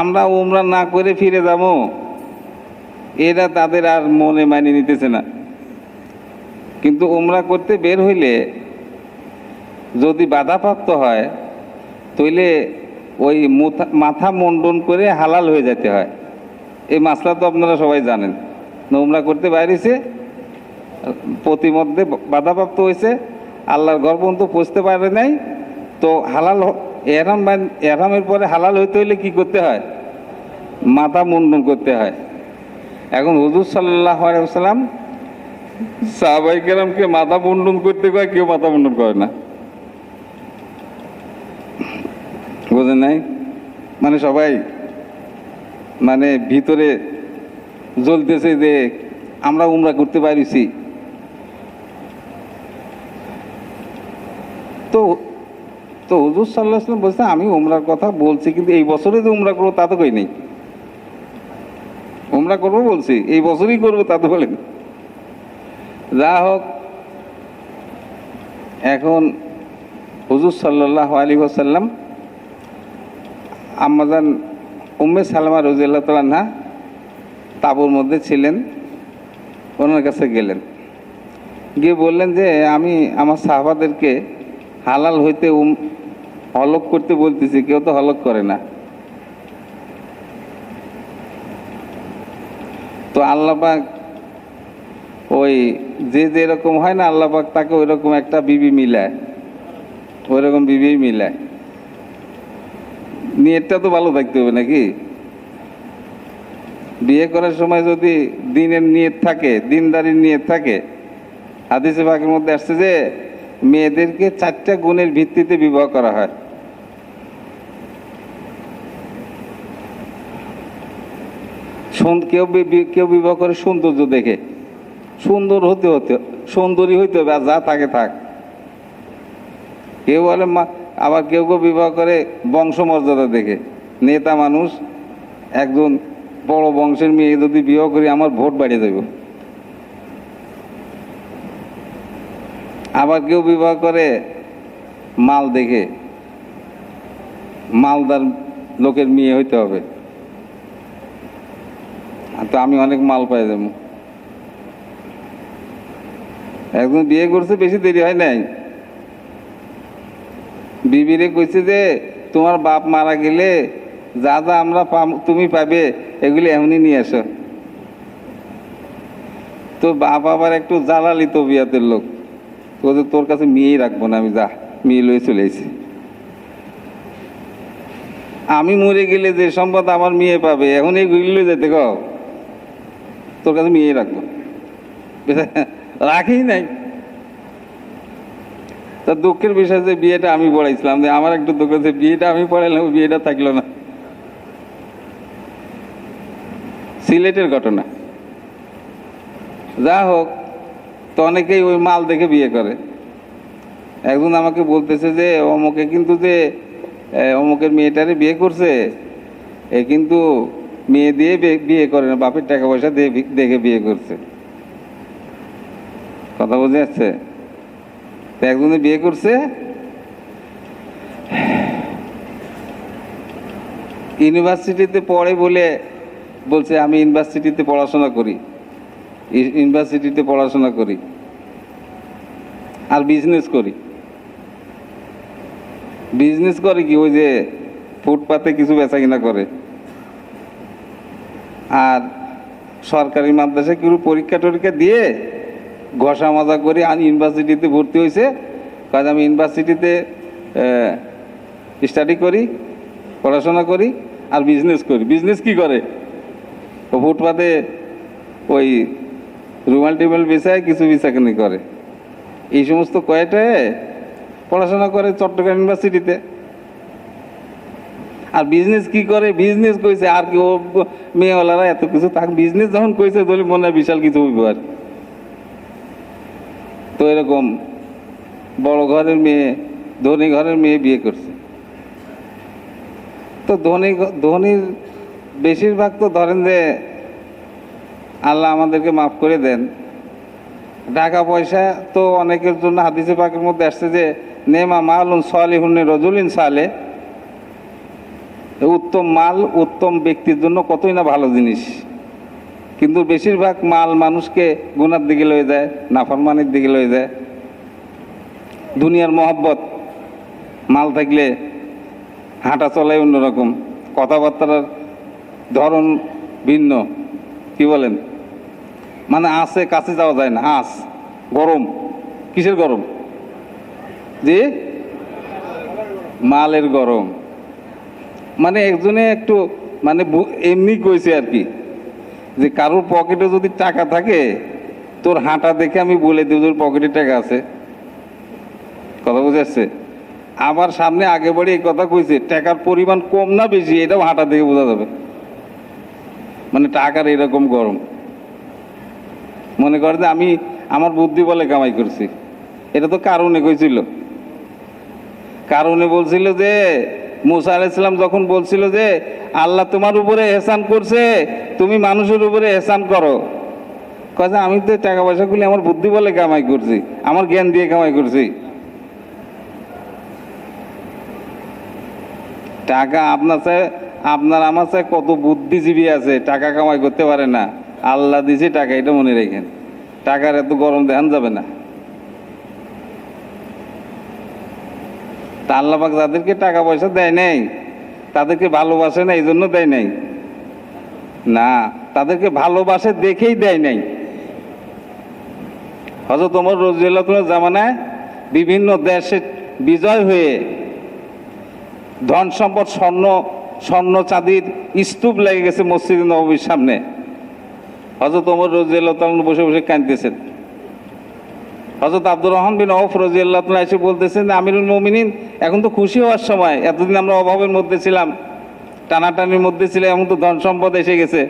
আমরা উমরা না করে ফিরে যাবো, এরা তাদের আর মনে মানিয়ে নিতেছে না। কিন্তু উমরা করতে বের হইলে যদি বাধাপ্রাপ্ত হয়, তাইলে ওই মাথা মুন্ডন করে হালাল হয়ে যেতে হয়। এই মাসলা তো আপনারা সবাই জানেন। উমরা করতে বাইরেছে, প্রতিমধ্যে বাধাপ্রাপ্ত হয়েছে, আল্লাহর ঘর পর্যন্ত পৌঁছতে পারে নাই, তো হালাল এহরামের পরে হালাল হইতে হইলে কি করতে হয়? মাথা মুন্ডন করতে হয়। এখন হুজুর সাল্লাল্লাহু আলাইহি ওয়াসাল্লাম সাহাবায়ে কেরামকে মাথা মুন্ডন করতে কয়, কেউ মাথা মুন্ডন করে না। বুঝেন নাই? মানে সবাই মানে ভিতরে জ্বলতেছে যে আমরা উমরা করতে পারিছি। তো তো হুজুর সাল্লাল্লাহু আলাইহি ওয়াসাল্লাম বলছে, আমি উমরার কথা বলছি, কিন্তু এই বছরে যে উমরা করবো তা তো কই নেই। উমরা করবো বলছি, এই বছরই করবো তা তো বলেন। যা হোক, এখন হুজুর সাল্লাল্লাহু আলাইহি ওয়াসাল্লাম আম্মাজান উম্মে সালমা রাদিয়াল্লাহু তাআলা আনহা তাঁবুর মধ্যে ছিলেন, ওনার কাছে গেলেন, গিয়ে বললেন যে আমি আমার সাহাবাদেরকে হালাল হইতে হলক করতে বলতেছি, কেউ তো হলক করে না। তো আল্লাহ পাক ওই যে যেরকম হয় না, আল্লাহ পাক তাকে ওই রকম একটা বিবি মিলায়, ওই রকম বিবি মিলায়। নিয়তটা তো ভালো থাকতে হবে নাকি? বিয়ে করার সময় যদি দিনের নিয়ত থাকে, দিনদারির নিয়ত থাকে, হাদিসে পাকের মধ্যে আসছে যে মেয়েদেরকে 4টা গুণের ভিত্তিতে বিবাহ করা হয়। কেউ বিবাহ করে সৌন্দর্য দেখে, সুন্দরী হইতে হবে, আর যা থাকে থাক। কেউ বলে আবার কেউ বিবাহ করে বংশমর্যাদা দেখে, নেতা মানুষ, একজন বড় বংশের মেয়ে যদি বিবাহ করি আমার ভোট বাড়িয়ে দেব। আবার কেউ বিবাহ করে মাল দেখে, মালদার লোকের মেয়ে হইতে হবে, তো আমি অনেক মাল পাই যাবো। একজন বিয়ে করছে, বেশি দেরি হয় নাই, বিবিরে কইছে যে তোমার বাপ মারা গেলে যা যা আমরা তুমি পাবে এগুলি এমনি নিয়ে আসো। তো বাপ আবার একটু জ্বালালি তবিয়াতের লোক, তোর কাছে মেয়েই রাখবো না, আমি যা মেয়ে লয়ে চলে এসেছি। আমি মরে গেলে যে সম্পদ আমার মেয়ে পাবে, এখন এইগুলি লয়ে যেতে কও, তোর কাছে মেয়েই রাখবো, রাখেই নাই। তা দুঃখের বিষয় যে বিয়েটা আমি পড়াইছিলাম, যে আমার একটু দুঃখ, যে বিয়েটা আমি পড়াইলাম, বিয়েটা থাকলো না। সিলেটের ঘটনা। যা হোক, তো অনেকেই ওই মাল দেখে বিয়ে করে। একজন আমাকে বলতেছে যে অমুকে কিন্তু যে অমুকের মেয়েটারে বিয়ে করছে, এ কিন্তু মেয়ে দিয়ে বিয়ে করে না, বাপের টাকা পয়সা দিয়ে দেখে বিয়ে করছে। কথা বুঝে যাচ্ছে? একজনে বিয়ে করছে, ইউনিভার্সিটিতে পড়ে বলছে আমি ইউনিভার্সিটিতে পড়াশোনা করি আর বিজনেস করি কি, ওই যে ফুটপাতে কিছু বেচা কিনা করে। আর সরকারি মাদ্রাসায় কিছু পরীক্ষা টরীক্ষা দিয়ে ঘষা মাজা করে ইউনিভার্সিটিতে ভর্তি হয়েছে। কাজ আমি ইউনিভার্সিটিতে স্টাডি করি, পড়াশোনা করি আর বিজনেস করি। বিজনেস কি করে? ফুটপাতে ওই রুমাল টেবিল বেচায়, কিছু বেচাকেনি করে। এই সমস্ত কয়েকটায় পড়াশোনা করে চট্টগ্রাম ইউনিভার্সিটিতে। আর বিজনেস কি করে? বিজনেস কইছে, আর কি ও মেয়েওয়ালারা এত কিছু থাক, বিজনেস যখন কইছে তাহলে মনে হয় বিশাল কিছু হইব। আর তো এরকম বড় ঘরের মেয়ে, ধনী ঘরের মেয়ে বিয়ে করছে। তো ধনীর বেশিরভাগ তো ধরেন যে আল্লাহ আমাদেরকে মাফ করে দেন, টাকা পয়সা তো অনেকের জন্য হাদিসে পাকের মধ্যে আসছে যে নেমা মালুন সালিহুন রজুলিন সালে, উত্তম মাল উত্তম ব্যক্তির জন্য কতই না ভালো জিনিস। কিন্তু বেশিরভাগ মাল মানুষকে গুনার দিকে লয়ে যায়, নাফরমানির দিকে লয়ে যায়। দুনিয়ার মহব্বত, মাল থাকলে হাঁটা চলাই অন্যরকম, কথাবার্তার ধরন ভিন্ন। কি বলেন? মানে আসে কাছে যাওয়া যায় না, গরম। কিসের গরম? যে মালের গরম। মানে একজনে একটু মানে এমনি কইছে আর কি, যে কারোর পকেটে যদি টাকা থাকে, তোর হাঁটা দেখে আমি বলে দিই তোর পকেটে টাকা আছে। কথা বুঝে আসছে? আবার সামনে আগে বাড়ি এই কথা কইছে, টাকার পরিমাণ কম না বেশি এটাও হাঁটা দেখে বোঝা যাবে। মানে টাকার এরকম গরম। মনে করে যে আমি আমার বুদ্ধি বলে কামাই করছি। এটা তো কারণে কইছিল, কারণে বলছিল যে মুসা আলাইহিস সালাম যখন বলছিল যে আল্লাহ তোমার উপরে এহসান করছে, তুমি মানুষের উপরে এহসান করো। কয় আমি তো টাকা পয়সাগুলি আমার বুদ্ধি বলে কামাই করছি, আমার জ্ঞান দিয়ে কামাই করছি। টাকা আপনার আমার চাই কত বুদ্ধিজীবী আছে, টাকা কামাই করতে পারে না। আল্লাহ দিছে টাকা, এটা মনে রেখেন। টাকার এত গরম দেখান যাবে না। তা আল্লাহ পাক যাদেরকে টাকা পয়সা দেয় নাই তাদেরকে ভালোবাসে না, এই জন্য দেয় নাই না, তাদেরকে ভালোবাসে দেখেই দেয় নাই। হযরত ওমর রাদিয়াল্লাহু আনহু জামানায় বিভিন্ন দেশে বিজয় হয়ে ধন সম্পদ, স্বর্ণ চাঁদির স্তূপ লেগে গেছে মসজিদ নববীর সামনে। হযরত ওমর রাদিয়াল্লাহু তাআলা বসে বসে কাঁদতেছেন। হযরত আব্দুর রহমান বিন আউফ রাদিয়াল্লাহু তাআলা এসে বলতেছেন, আমিরুল মুমিনিন, এখন তো খুশি হওয়ার সময়, এতদিন আমরা অভাবের মধ্যে ছিলাম, টানাটানির মধ্যে ছিলাম, এখন তো ধন সম্পদ এসে গেছে।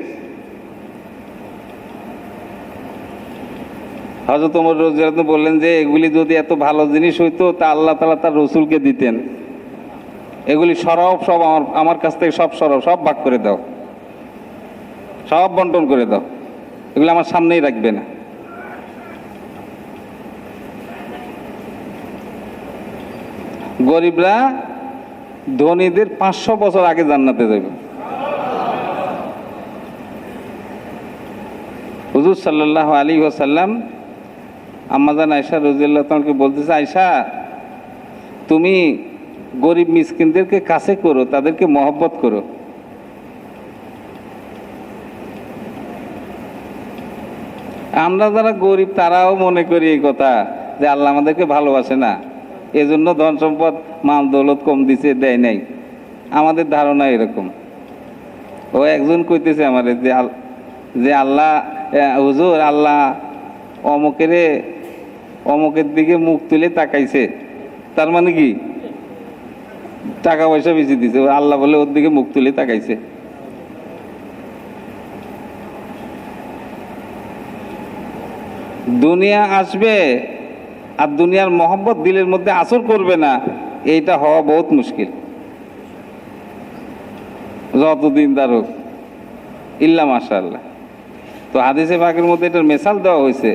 হযরত ওমর রাদিয়াল্লাহু তাআলা বললেন যে এগুলি যদি এত ভালো জিনিস হইতো তা আল্লাহ তাআলা তার রাসূলকে দিতেন। এগুলি সরব সব আমার কাছ থেকে সব সরব, সব ভাগ করে দাও, সব বন্টন করে দাও, এগুলো আমার সামনেই রাখবে না। গরিবরা ধনীদের 500 বছর আগে জান্নাতে যাবে। হুজুর সাল্লাল্লাহু আলাইহি ওয়াসাল্লাম আম্মাজান আয়েশা রাদিয়াল্লাহু তাআলাকে বলতেছে, আয়েশা, তুমি গরিব মিসকিনদেরকে কাছে করো, তাদেরকে মহব্বত করো। আমরা যারা গরিব তারাও মনে করি এই কথা যে আল্লাহ আমাদেরকে ভালোবাসে না, এজন্য ধন সম্পদ মাল দৌলত কম দিছে, দেয় নাই। আমাদের ধারণা এরকম। ও একজন কইতেছে আমার যে আল্লাহ, হুজুর, আল্লাহ অমুকের দিকে মুখ তুলে তাকাইছে, তার মানে কি টাকা পয়সা বেশি দিছে। আল্লাহ বলে ওর দিকে মুখ তুলে তাকাইছে। দুনিয়া আসবে আর দুনিয়ার মহব্বত দিলের মধ্যে আসর করবে না, এইটা হওয়া বহুত মুশকিল, যতদিন দারুক ইল্লা মাশাআল্লাহ। তো হাদিসে পাকের মধ্যে এটার মেসাল দেওয়া হয়েছে,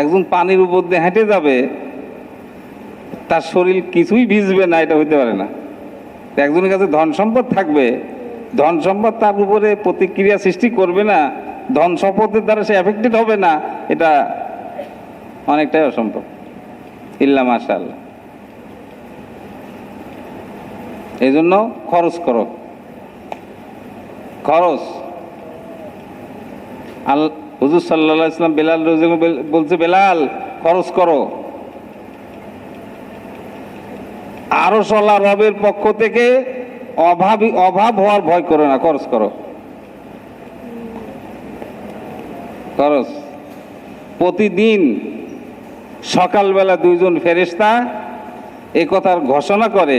একজন পানির উপর দিয়ে হেঁটে যাবে, তার শরীর কিছুই ভিজবে না, এটা হইতে পারে না। একজনের কাছে ধন সম্পদ থাকবে, ধন সম্পদ তার উপরে প্রতিক্রিয়া সৃষ্টি করবে না, ধন সম্পদের দ্বারা সে এফেক্টেড হবে না, এটা অনেকটাই অসম্ভব, ইল্লা মাশাআল্লাহ। এই জন্য খরচ করো, খরচ। হুজুর সাল্লাল্লাহু আলাইহি ওয়াসাল্লাম বেলাল বলছে, বেলাল খরচ করো। আরশ ওয়ালা রবের পক্ষ থেকে অভাব হওয়ার ভয় করো না, খরচ করো, খরচ। প্রতিদিন সকালবেলা 2 জন ফেরেশতা এই কথার ঘোষণা করে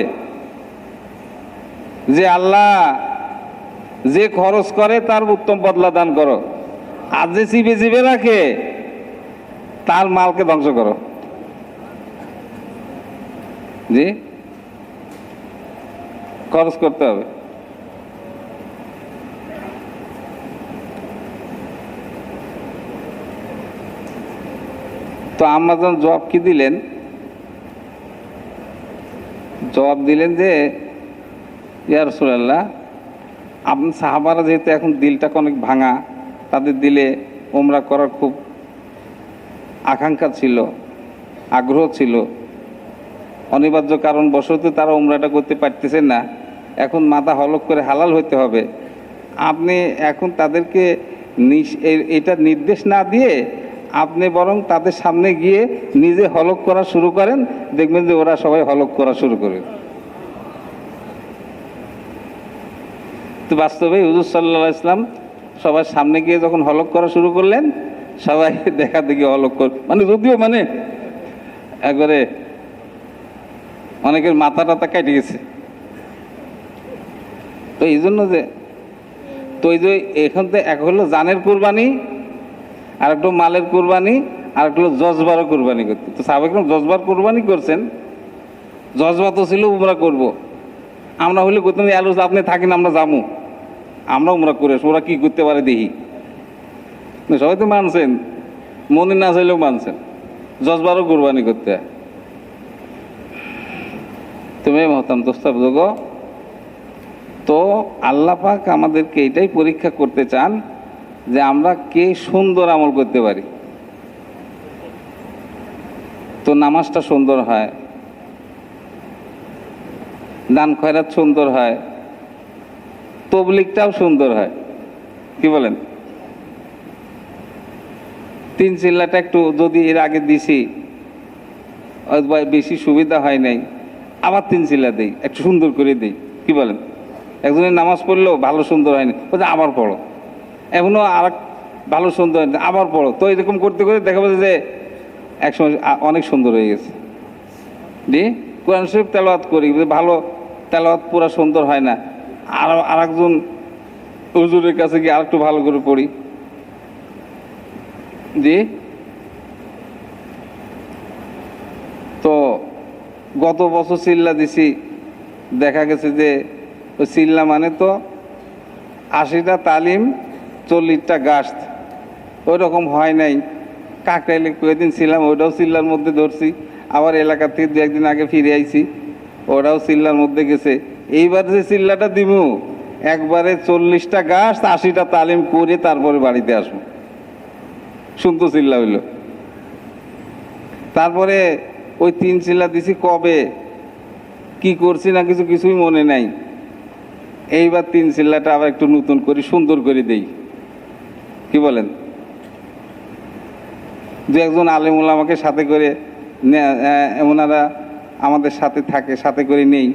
যে আল্লাহ যে খরচ করে তার উত্তম বদলা দান করো, আর যে চিবে চিবে রাখে তার মালকে ধ্বংস করো। জি, খরচ করতে হবে। তো আম্মাজান জবাব কি দিলেন? জবাব দিলেন যে ইয়া রাসূলুল্লাহ, আপনি সাহাবারা যেহেতু এখন দিলটা অনেক ভাঙা, তাদের দিলে ওমরা করার খুব আকাঙ্ক্ষা ছিল, আগ্রহ ছিল, অনিবার্য কারণ বশত তারা ওমরাটা করতে পারতেছেন না, এখন মাথা হলক করে হালাল হইতে হবে। আপনি এখন তাদেরকে এটা নির্দেশ না দিয়ে আপনি বরং তাদের সামনে গিয়ে নিজে হলক করা শুরু করেন, দেখবেন যে ওরা সবাই হলক করা শুরু করবে। তো বাস্তবে হুজুর সাল্লাল্লাহু আলাইহি ওয়াসাল্লাম সবার সামনে গিয়ে যখন হলক করা শুরু করলেন, সবাই দেখা দেখি হলক মানে যদিও মানে একবারে অনেকের মাথা টাথা কেটে গেছে। তো এই জন্য যে এখন তো এক হলো জানের কুরবানি, আর একটু মালের কুরবানি, আর একটু জজবারও কুরবানি করতে। তো সাহাবায়ে কেরাম জজবার কুরবানি করছেন, জজবা তো ছিল উমরা করব। আমরা হলে করতাম আলু আপনি থাকেন, আমরা যাবো, আমরা উমরা করে ওরা কি করতে পারে দেখি। সবাই তো মানছেন, মনে না চাইলেও মানছেন, জজবারও কুরবানি করতে হয়। তুমি মহতারাম দোস্তা বুঝো, তো আল্লাহ পাক আমাদেরকে এটাই পরীক্ষা করতে চান যে আমরা কে সুন্দর আমল করতে পারি। তো নামাজটা সুন্দর হয়, দান খয়রাত সুন্দর হয়, তবলিগটাও সুন্দর হয়, কি বলেন? 3 চিল্লাটা একটু যদি এর আগে দিছি বেশি সুবিধা হয় নাই, আবার 3 চিল্লা দেই, একটু সুন্দর করে দেই, কি বলেন? একজনের নামাজ পড়লেও ভালো সুন্দর হয়নি, বলছে আবার পড়ো। এখনো আর ভালো সুন্দর, আবার পড়ো, তো এরকম করতে করতে দেখা যাচ্ছে যে একসময় অনেক সুন্দর হয়ে গেছে। জি, কোরআন শরীফ তেলাওয়াত করি, ভালো তেলাওয়াত পুরা সুন্দর হয় না, আর একজন হুজুরের কাছে গিয়ে আর একটু ভালো করে পড়ি। জি, তো গত বছর চিল্লা দিছি, দেখা গেছে যে ওই চিল্লা মানে তো 80টা তালিম 40টা গাছ, ওই রকম হয় নাই। কাকরাইলে কয়েকদিন ছিলাম, ওইটাও চিল্লার মধ্যে ধরছি, আবার এলাকা থেকে দু একদিন আগে ফিরে আইছি, ওরাও চিল্লার মধ্যে গেছে। এইবার যে চিল্লাটা দিমু, একবারে 40টা গাছ 80টা তালিম করে তারপরে বাড়িতে আসবো, শুনতো চিল্লা হইল। তারপরে ওই 3 চিল্লা দিছি, কবে কি করছি না কিছু কিছুই মনে নাই। এইবার 3 চিল্লাটা আবার একটু নতুন করে সুন্দর করে দেই, কি বলেন? দু একজন আলেম ওলামাকে সাথে করে, ওনারা আমাদের সাথে থাকে, সাথে করে নেই।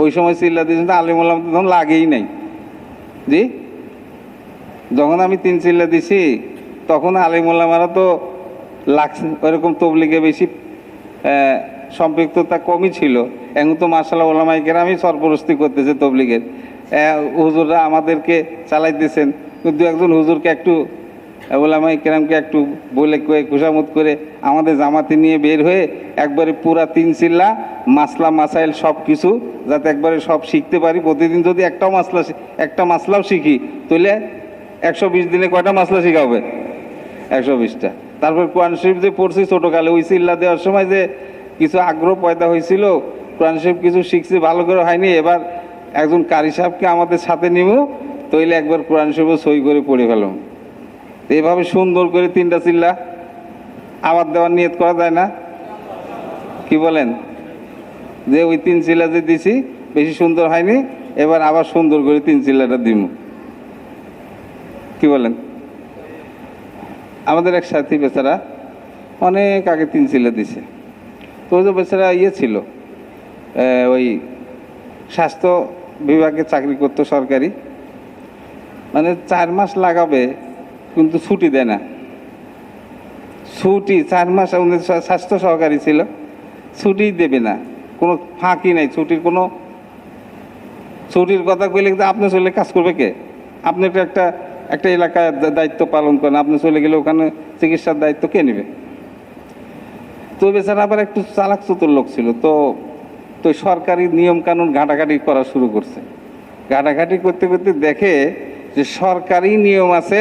ওই সময় চিল্লা দিয়েছেন তো আলেম ওলামা তখন লাগেই নাই। জি, যখন আমি 3 চিল্লা দিছি তখন আলেম ওলামারা তো লাগছে, ওইরকম তবলিগে বেশি সম্পৃক্ততা কমই ছিল। এখন তো মাশাআল্লাহ ওলামায়ে কেরামই সরপরস্তি করতেছে তবলিগের, হুজুররা আমাদেরকে চালাইতেছেন। দু একজন হুজুরকে একটু, ওলামায়ে কেরামকে একটু বলে কয়ে খুশামত করে আমাদের জামাতে নিয়ে বের হয়ে একবারে পুরা 3 চিল্লা মাসলা মাসাইল সব কিছু যাতে একবারে সব শিখতে পারি। প্রতিদিন যদি একটা মাসলাও শিখি, তাহলে 120 দিনে কয়টা মাসলা শিখা হবে? 120টা। তারপর কোরআন শরীফ যে পড়ছি ছোটোকালে, ওই চিল্লা দেওয়ার সময় যে কিছু আগ্রহ পয়দা হয়েছিল, কোরআন শরীফ কিছু শিখছি, ভালো করে হয়নি। এবার একজন কারি সাহেবকে আমাদের সাথে নিব, তাইলে একবার কোরআন শরীফ সই করে পড়ে ফেলাম। এইভাবে সুন্দর করে 3টা চিল্লা আবার দেওয়ার নিয়ত করা যায় না? কি বলেন? যে ওই 3 চিল্লা যে দিছি বেশি সুন্দর হয়নি, এবার আবার সুন্দর করে 3 চিল্লাটা দিব, কি বলেন? আমাদের এক সাথী বেচারা অনেক আগে 3 চিল্লা দিছে, তো ওই যে বেচারা ছিল, ওই স্বাস্থ্য বিভাগে চাকরি করতো সরকারি, মানে 4 মাস লাগাবে কিন্তু ছুটি দেয় না। ছুটি 4 মাস, উনি স্বাস্থ্য সহকারী ছিল, ছুটি দেবে না, কোনো ফাঁকি নাই ছুটির কথা কইলে কিন্তু আপনি চলে কাজ করবে কে? আপনি একটা এলাকায় দায়িত্ব পালন করেন, আপনি চলে গেলে ওখানে চিকিৎসার দায়িত্ব কে নেবে? তো বেচারা আবার একটু চালাক চতুর লোক ছিল, তো সরকারি নিয়ম কানুন ঘাটাঘাটি করা শুরু করছে। ঘাটাঘাটি করতে করতে দেখে যে সরকারি নিয়ম আছে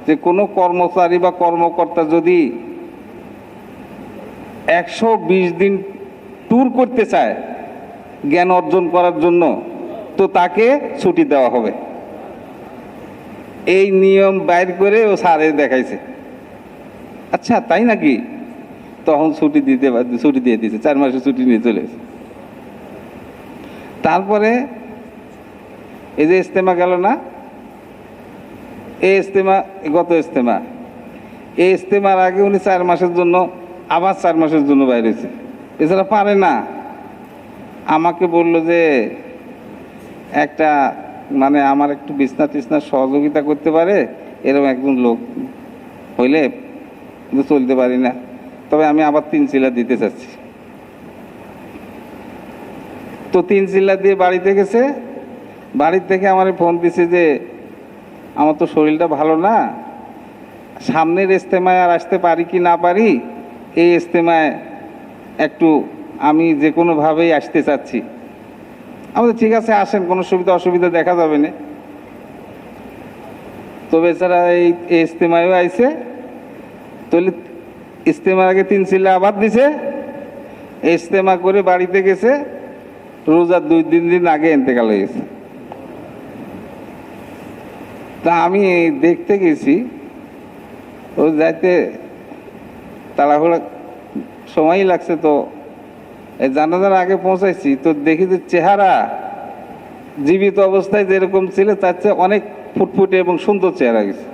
যে কোনো কর্মচারী বা কর্মকর্তা যদি 120 দিন ট্যুর করতে চায় জ্ঞান অর্জন করার জন্য, তো তাকে ছুটি দেওয়া হবে। এই নিয়ম বাইর করে ও স্যারে দেখাইছে। আচ্ছা তাই নাকি? তখন ছুটি দিয়ে দিয়েছে, 4 মাসের ছুটি নিয়ে চলে এসেছে। তারপরে এই যে ইজতেমা গেল না, এই ইজতেমার আগে উনি 4 মাসের জন্য, আবার 4 মাসের জন্য বাইরে হয়েছে, এছাড়া পারে না। আমাকে বলল যে একটা মানে আমার একটু বিছনা টিছনা সহযোগিতা করতে পারে এরকম একজন লোক হইলে কিন্তু চলতে পারি না, তবে আমি আবার 3 চিল্লা দিতে চাচ্ছি। তো 3 চিল্লা দিয়ে বাড়িতে গেছে, বাড়ির থেকে আমার ফোন দিছে যে আমার তো শরীরটা ভালো না, সামনের ইজতেমায় আর আসতে পারি কি না পারি, এই ইজতেমায় একটু আমি যে কোনোভাবেই আসতে চাচ্ছি। আমাদের ঠিক আছে, আসেন, কোনো অসুবিধা দেখা যাবে না। তো বেচারা এই ইজতেমায়ও আইছে, তাহলে ইজতেমার আগে 3 চিল্লা আবার দিছে, ইজতেমা করে বাড়িতে গেছে, রোজার 2-3 দিন আগে ইন্তেকাল হয়ে গেছে। তা আমি দেখতে গেছি, ও যাইতে তাড়াহুড়া সময়ই লাগছে, তো এই জানাজার আগে পৌঁছাইছি, তো দেখি যে চেহারা জীবিত অবস্থায় যেরকম ছিল তার চেয়ে অনেক ফুটফুটে এবং সুন্দর চেহারা গেছে।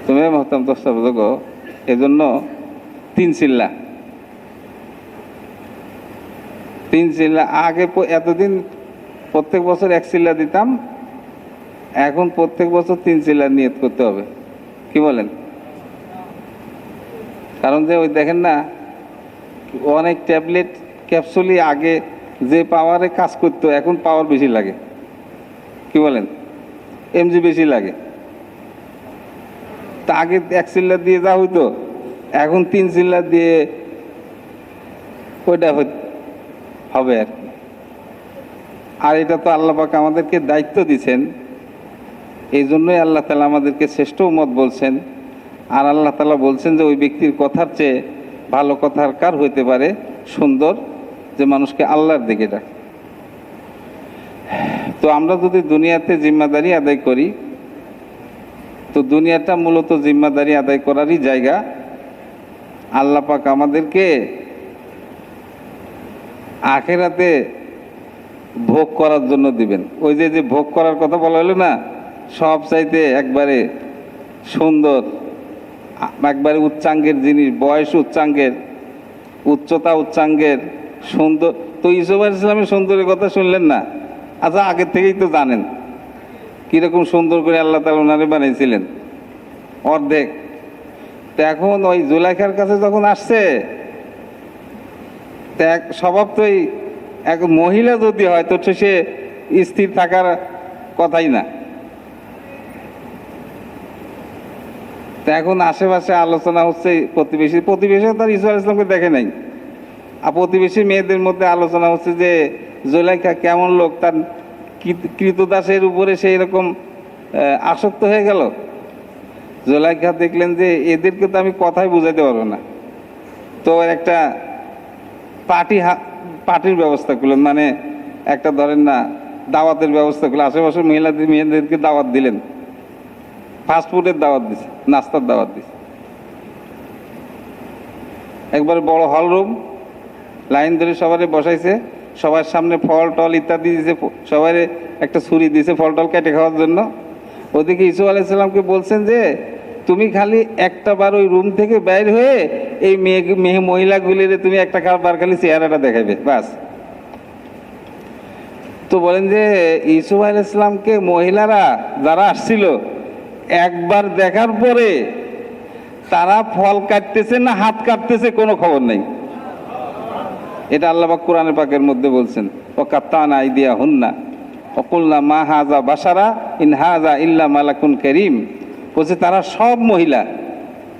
তুমি মহতারাম দর্শক, এজন্য 3 চিল্লা আগে এতদিন প্রত্যেক বছর 1 চিল্লা দিতাম, এখন প্রত্যেক বছর 3 চিল্লার নিয়ত করতে হবে, কি বলেন? কারণ যে ওই দেখেন না, অনেক ট্যাবলেট ক্যাপসুলই আগে যে পাওয়ারে কাজ করতো এখন পাওয়ার বেশি লাগে, কি বলেন? এমজি বেশি লাগে। তা আগে 1 চিল্লার দিয়ে যা হইতো এখন 3 চিল্লার দিয়ে ওইটা হবে আর কি। আর এটা তো আল্লাহ পাক আমাদেরকে দায়িত্ব দিয়েছেন, এই জন্যই আল্লাহ তাআলা আমাদেরকে শ্রেষ্ঠ উম্মত বলছেন। আর আল্লাহ তাআলা বলছেন যে ওই ব্যক্তির কথার চেয়ে ভালো কথার কার হইতে পারে সুন্দর, যে মানুষকে আল্লাহর দিকে ডাকে। তো আমরা যদি দুনিয়াতে জিম্মাদারি আদায় করি, তো দুনিয়াটা মূলত জিম্মাদারি আদায় করারই জায়গা। আল্লাহ পাক আমাদেরকে আখিরাতে ভোগ করার জন্য দিবেন। ওই যে ভোগ করার কথা বলা হলো না, সব চাইতে একবারে সুন্দর, একবারে উচ্চাঙ্গের জিনিস, বয়স উচ্চাঙ্গের, উচ্চতা উচ্চাঙ্গের, সুন্দর। তো ইউসুফ আলাইহিস সালামের সুন্দরের কথা শুনলেন না? আচ্ছা, আগের থেকেই তো জানেন কীরকম সুন্দর করে আল্লাহ তাআলা ওনারে বানিয়েছিলেন, অর্ধেক। তো এখন ওই জুলাইখার কাছে যখন আসছে, তো এক স্বভাব তো এক মহিলা যদি হয় তো সে স্থির থাকার কথাই না। তো এখন আশেপাশে আলোচনা হচ্ছে, প্রতিবেশী তার ইউসুফ আলাইহিস সালামকে দেখে নাই, আর প্রতিবেশী মেয়েদের মধ্যে আলোচনা হচ্ছে যে জুলাইখা কেমন লোক, তার কৃতদাসের উপরে সেই রকম আসক্ত হয়ে গেল। জুলাইখা দেখলেন যে এদেরকে তো আমি কথাই বুঝাইতে পারবো না, তো একটা পার্টির ব্যবস্থা করলেন, মানে একটা ধরেন না দাওয়াতের ব্যবস্থা করলেন, আশেপাশের মেয়েদেরকে দাওয়াত দিলেন, ফাস্টফুডের দাওয়াত দিছে, নাস্তার দাওয়াত দিছে। একবারে বড় হল রুম, লাইন ধরে সবাই বসাইছে, সবার সামনে ফল টল ইত্যাদি দিয়েছে, সবাই একটা ছুরি দিয়েছে ফল টল কেটে খাওয়ার জন্য। ওদিকে ইউসুফ আলাইহিস সালামকে বলছেন যে তুমি খালি একটা বার ওই রুম থেকে বাইর হয়ে এই মহিলাগুলির তুমি একটা বার খালি চেহারাটা দেখাবে, বাস। তো বলেন যে ইউসুফ আলাইহিস সালামকে মহিলারা যারা আসছিল একবার দেখার পরে তারা ফল কাটতেছে না হাত কাটতেছে কোনো খবর নেই। এটা আল্লাহ পাক কোরআনে পাকের মধ্যে বলছেন, ও কাত্তানা আইদিয়া হুন্না অকুলনা মা হাজা বাসারা ইন হাজা ইল্লা মালাকুন কারীম। বলছে তারা সব মহিলা,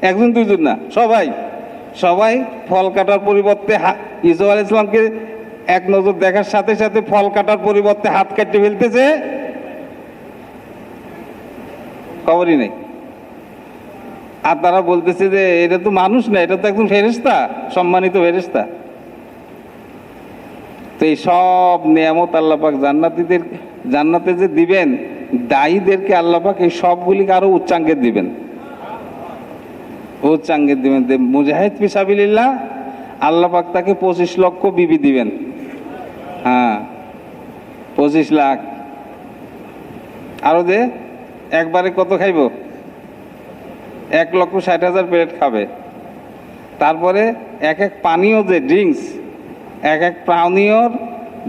একজন দুইজন না, সবাই ফল কাটার পরিবর্তে ইউসুফ আলাইহিস সালামকে এক নজর দেখার সাথে সাথে ফল কাটার পরিবর্তে হাত কাটতে ফেলতেছে, খবরই নেই। আর তারা বলতেছে যে এটা তো মানুষ না, এটা তো একজন ফেরেশতা, সম্মানিত ফেরেশতা। তো এই সব নিয়ামত আল্লাহ পাক জান্নাতে যে দিবেন, দায়ীদেরকে আল্লাহ পাক এই সবগুলিকে আরো উচ্চাঙ্গের দিবেন। মুজাহিদ ফি সাবিলিল্লাহ আল্লাহ পাক তাকে 25 লক্ষ বিবি দিবেন। হ্যাঁ, 25 লাখ। আরো যে একবারে কত খাইব? 1,60,000 প্লেট খাবে। তারপরে এক পানীয় যে ড্রিঙ্কস, এক পানীয়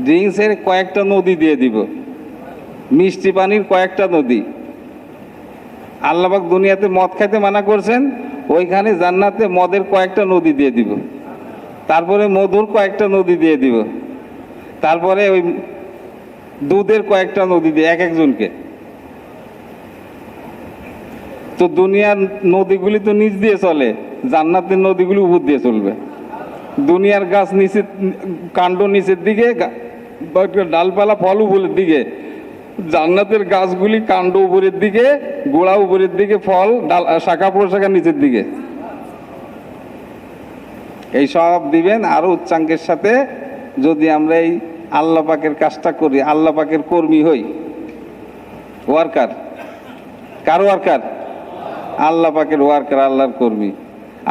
ড্রিঙ্কসের কয়েকটা নদী দিয়ে দিব, মিষ্টি পানির কয়েকটা নদী। আল্লাহ পাক দুনিয়াতে মদ খাইতে মানা করছেন, ওইখানে জান্নাতে মদের কয়েকটা নদী দিয়ে দিব। তারপরে মধুর কয়েকটা নদী দিয়ে দিব। তারপরে ওই দুধের কয়েকটা নদী দিয়ে একজনকে। তো দুনিয়ার নদীগুলি তো নিচ দিয়ে চলে, জান্নাতের নদীগুলি উপর দিয়ে চলবে। দুনিয়ার গাছ নিচে, কাণ্ড নিচের দিকে, ডালপালা ফল উপরের দিকে, জান্নাতের গাছগুলি কাণ্ড উপরের দিকে, গোড়া উপরের দিকে, ফল ডাল শাখা প্রশাখা নিচের দিকে। এই সব দিবেন আরো উচ্চাঙ্গের সাথে, যদি আমরা এই আল্লাহ পাকের কাজটা করি, আল্লাহ পাকের কর্মী হই। ওয়ার্কার, কার ওয়ার্কার? আল্লাহ পাকের ওয়ার্কার, আল্লাহর কর্মী।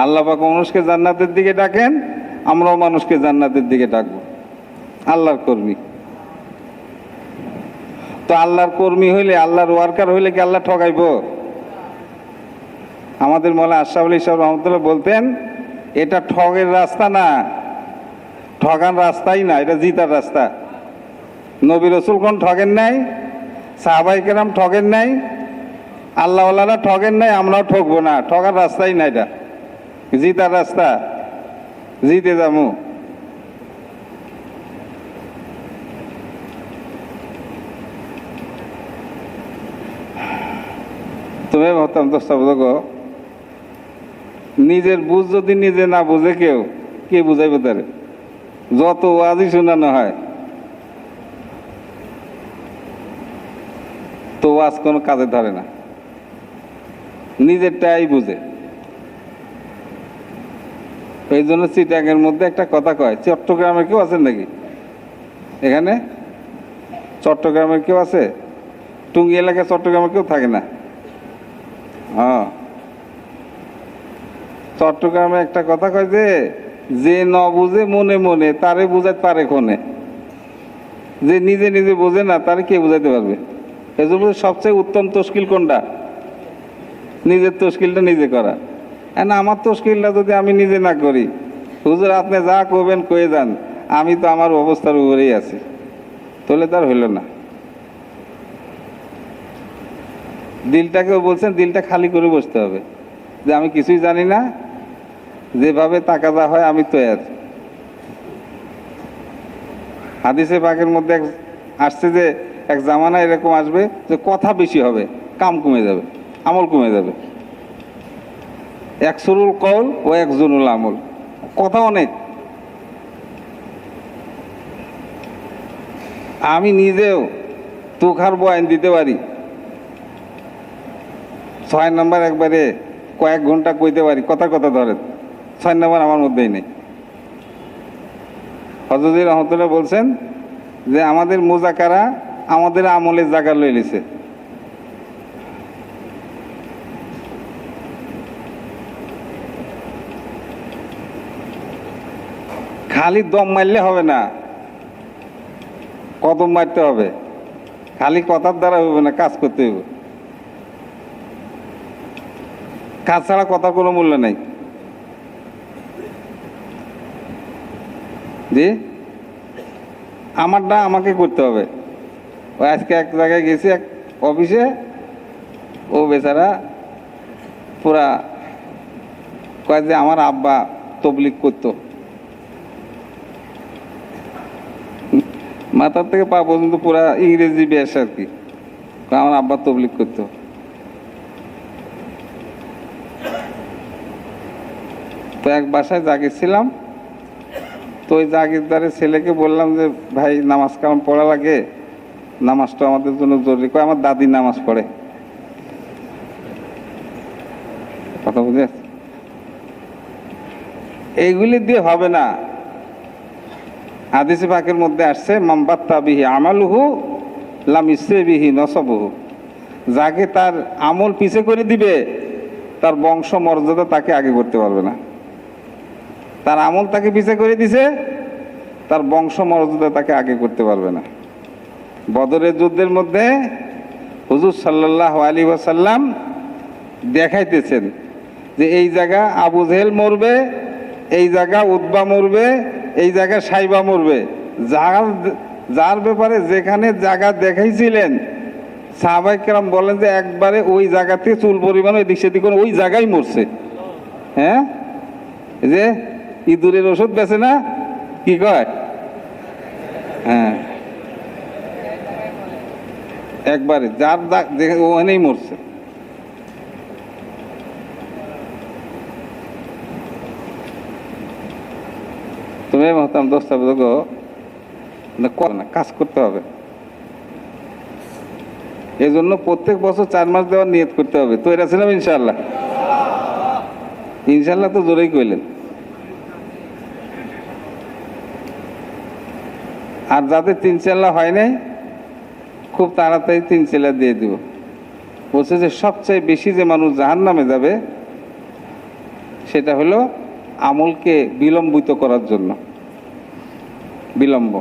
আল্লাহ পাক মানুষকে জান্নাতের দিকে ডাকেন, আমরাও মানুষকে জান্নাতের দিকে ডাকবো, আল্লাহর কর্মী। তো আল্লাহর কর্মী হইলে, আল্লাহর ওয়ার্কার হইলে কি আল্লাহ ঠকাইব? আমাদের মৌলানা আশরাফ আলী সাহেব রহমতুল্লাহ বলতেন, এটা ঠগের রাস্তা না, ঠগান রাস্তাই না, এটা জিতার রাস্তা। নবী রাসূল কোন ঠগেন নাই, সাহাবায়ে কেরাম ঠগেন নাই, আল্লাহওয়ালারা ঠগেন নাই, আমরাও ঠকবো না। ঠগার রাস্তাই নাই, এটা জিতার রাস্তা, জিতে যামু। তুমি ভাবতাম দোস্তা বুঝো, নিজের বুঝ যদি নিজে না বুঝে কেউ, কে বুঝাইবে তারে? যত ওয়াজই শোনানো হয় তো ওয়াজ কোনো কাজে ধরে না, নিজেরটাই বুঝে। এই জন্য চিটাগের মধ্যে একটা কথা কয়, চট্টগ্রামের কেউ আছেন নাকি এখানে? চট্টগ্রামের কেউ আছে? টুঙ্গি এলাকায় চট্টগ্রামের কেউ থাকে না? হ্যাঁ, চট্টগ্রামে একটা কথা কয় যে ন বুঝে মনে মনে তারে বুঝাতে পারে কোনে, যে নিজে নিজে বোঝে না তারে কে বুঝাইতে পারবে? এজন্য সবচেয়ে উত্তম তশকিল কোনটা? নিজের তশকিলটা নিজে করা। না, আমার তশকিলটা যদি আমি নিজে না করি, হুজুর আপনি যা করবেন কয়ে যান, আমি তো আমার অবস্থার উপরেই আছি, তাহলে তার হইল না। দিলটাকেও বলছেন, দিলটা খালি করে বসতে হবে, যে আমি কিছুই জানি না, যেভাবে তাকাজা হয় আমি তৈয়ার। হাদিসে পাকের মধ্যে আসছে যে এক জামানা এরকম আসবে যে কথা বেশি হবে, কাম কমে যাবে, আমল কমে যাবে। এক সুরুল কৌল ও এক জুনুল আমল, কথা অনেক। আমি নিজেও তুখার বয়ান দিতে পারি, 6 নম্বর একবারে কয়েক ঘন্টা কইতে পারি, কথা কথা ধরেন, 6 নম্বর আমার মধ্যেই নেই। হযরত রহমতুল্লাহ বলছেন যে আমাদের মুজাকারা আমাদের আমলের জায়গা লই লিছে। খালি দম মারলে হবে না, কদম মারতে হবে। খালি কথার দ্বারা হবে না, কাজ করতে হবে। কাজ ছাড়া কথার কোনো মূল্য নেই। জি, আমারটা আমাকে করতে হবে। ওই আজকে এক জায়গায় গেছি, এক অফিসে, ও বেচারা পুরা কয় যে আমার আব্বা তবলিগ করতো, মাথার থেকে পা পর্যন্ত পুরা ইংরেজি বেশ আর কি। আমার আব্বা তবলিগ করতো। তো এক বাসায় জাগিয়েছিলাম, তো ওই জাগিরদারের ছেলেকে বললাম যে ভাই নামাজ কালাম পড়া লাগে, নামাজটা আমাদের জন্য জরুরি। কয় আমার দাদি নামাজ পড়ে। কথা বুঝে? এইগুলি দিয়ে হবে না। হাদিসে পাকের মধ্যে আসছে মামবাত্তা বিহি আমালুহু লাম ইসরে বিহি নসবহু, যাকে তার আমল পিছে করে দিবে তার বংশ মর্যাদা তাকে আগে করতে পারবে না। তার আমল তাকে পিছে করে দিছে, তার বংশ মর্যাদা তাকে আগে করতে পারবে না। বদরের যুদ্ধের মধ্যে হুজুর সাল্লাল্লাহু আলাইহি ওয়াসাল্লাম দেখাইতেছেন যে এই জায়গা আবু জেহেল মরবে, এই জায়গা উতবা মরবে, এই জায়গা সাইবা মরবে। যার ব্যাপারে যেখানে জায়গা দেখাইছিলেন, সাহাবায়ে কেরাম বলেন যে একবারে ওই জায়গাতে চুল পরিমাণ এদিক সেদিক করে ওই জায়গায় মরছে। হ্যাঁ, এই যে ইঁদুরের ওষুধ বেছে না, কি কয়? হ্যাঁ, একবারে যার ওখানেই মরছে। তুমি মহতাম দোস্তা বুঝো না, কাজ করতে হবে। এই জন্য প্রত্যেক বছর 4 মাস দেওয়ার নিয়ত করতে হবে। তো এটা ছিলাম ইনশাল্লাহ, ইনশাল্লাহ তো জোরেই কইলেন। আর যাদের 3 চেল্লা হয় নাই, খুব তাড়াতাড়ি 3 চেল্লা দিয়ে দিব। বলছে যে সবচেয়ে বেশি যে মানুষ জাহান্নামে যাবে সেটা হলো আমলকে বিলম্বিত করার জন্য। বিলম্ব,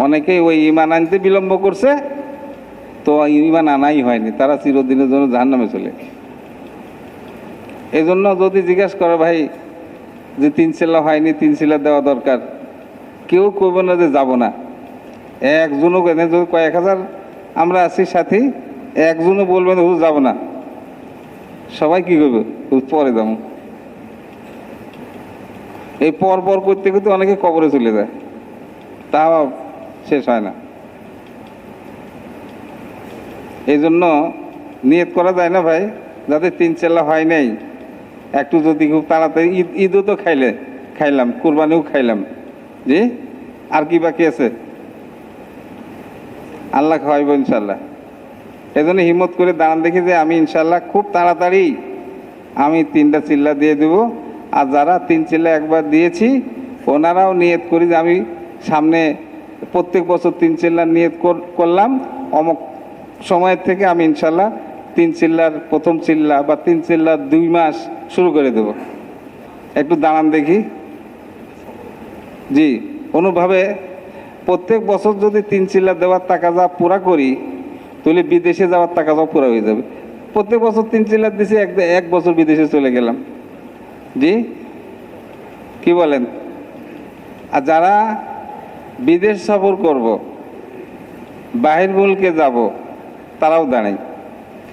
অনেকেই ওই ঈমান আনতে বিলম্ব করছে, তো ঈমান আনাই হয়নি, তারা চিরদিনের জন্য জাহান্নামে চলে। এই জন্য যদি জিজ্ঞাসা করে ভাই যে 3 চেল্লা হয়নি, 3 চেল্লা দেওয়া দরকার, কেউ কইব না যে যাব না। একজনও যদি কয়েক হাজার আমরা আছি সাথী, একজনও বলবেন হুজুর যাব না, সবাই কি করবে হুজুর পরে যাবো। এই পর পর করতে করতে অনেকে কবরে চলে যায়, তাও শেষ হয় না। এই জন্য নিয়ত করা যায় না ভাই, যাদের 3 চেলা হয় নাই, একটু যদি খুব তাড়াতাড়ি ঈদও তো খাইলাম, কুরবানিও খাইলাম, জি আর কি বাকি আছে? আল্লাহ খাওয়াইব ইনশাল্লাহ। এই জন্য হিম্মত করে দাঁড়ান, দেখি যে আমি ইনশাল্লাহ খুব তাড়াতাড়ি আমি 3টা চিল্লা দিয়ে দেব। আর যারা 3 চিল্লা একবার দিয়েছি ওনারাও নিয়ত করি যে আমি সামনে প্রত্যেক বছর 3 চিল্লার নিয়ত করলাম, অমুক সময়ের থেকে আমি ইনশাল্লাহ 3 চিল্লার প্রথম চিল্লা বা 3 চিল্লার 2 মাস শুরু করে দেব। একটু দাঁড়ান দেখি। জি, অনুভাবে প্রত্যেক বছর যদি 3 চিল্লা দেওয়ার টাকা যা পুরা করি, তাহলে বিদেশে যাওয়ার টাকা যাও পুরা হয়ে যাবে। প্রত্যেক বছর 3 চিল্লা দিছি, এক বছর বিদেশে চলে গেলাম। জি কি বলেন? আর যারা বিদেশ সফর করব, বাহির মুলকে যাব, তারাও দাঁড়াই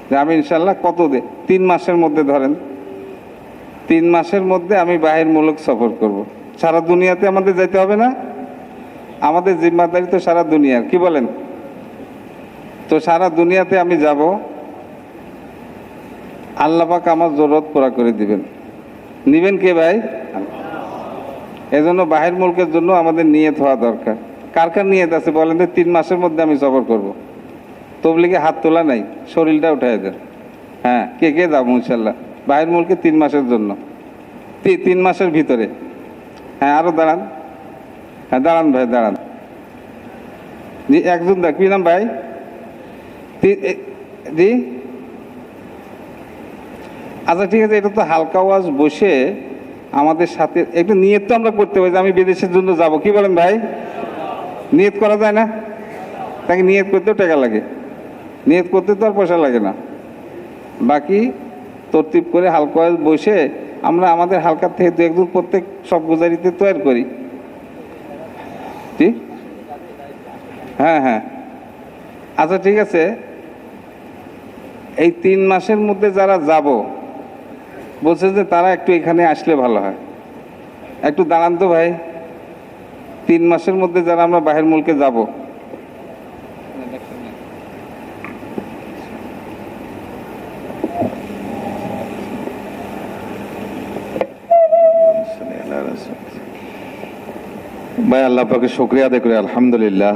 যে আমি ইনশাল্লাহ কত 3 মাসের মধ্যে, ধরেন 3 মাসের মধ্যে আমি বাহির মুলক সফর করব। সারা দুনিয়াতে আমাদের যেতে হবে না? আমাদের জিম্মাদারি তো সারা দুনিয়ার, কি বলেন? তো সারা দুনিয়াতে আমি যাব, আল্লাহ পাক আমার জরুরত পুরা করে দিবেন। নিবেন কে ভাই? এজন্য বাহির মুলকের জন্য আমাদের নিয়ত হওয়া দরকার। কার কার নিয়ত আছে বলেন তো? 3 মাসের মধ্যে আমি সফর করব। তবলিগে হাত তোলা নাই, শরীরটা উঠাই দেন। হ্যাঁ, কে কে যাবো ইনশাল্লাহ বাহির মুলকে 3 মাসের জন্য, 3 মাসের ভিতরে? হ্যাঁ, আরো দাঁড়ান। হ্যাঁ দাঁড়ান ভাই, দাঁড়ান। জি একজন দেখ, কি নাম ভাই? জি আচ্ছা ঠিক আছে, এটা তো হালকা আওয়াজ বসে আমাদের সাথে একটু নিয়ত তো আমরা করতে পারি যে আমি বিদেশের জন্য যাব, কি বলেন ভাই? নিয়ত করা যায় না? তাকে নিয়ত করতেও টাকা লাগে, নিয়ত করতে তো আর পয়সা লাগে না। বাকি তরতিব করে হালকা আওয়াজ বসে আমরা আমাদের হালকা থেকে 2-1 প্রত্যেক সব গুজারিতে তৈরি করি। ঠিক, হ্যাঁ হ্যাঁ আচ্ছা ঠিক আছে। এই 3 মাসের মধ্যে যারা যাব বলছে যে তারা একটু এখানে আসলে ভালো হয়। একটু দাঁড়ান তো ভাই। 3 মাসের মধ্যে যারা আমরা বাহির মুলকে যাব, ভাই আল্লাহ পাকে শুকরিয়া আদায় করি, আলহামদুলিল্লাহ।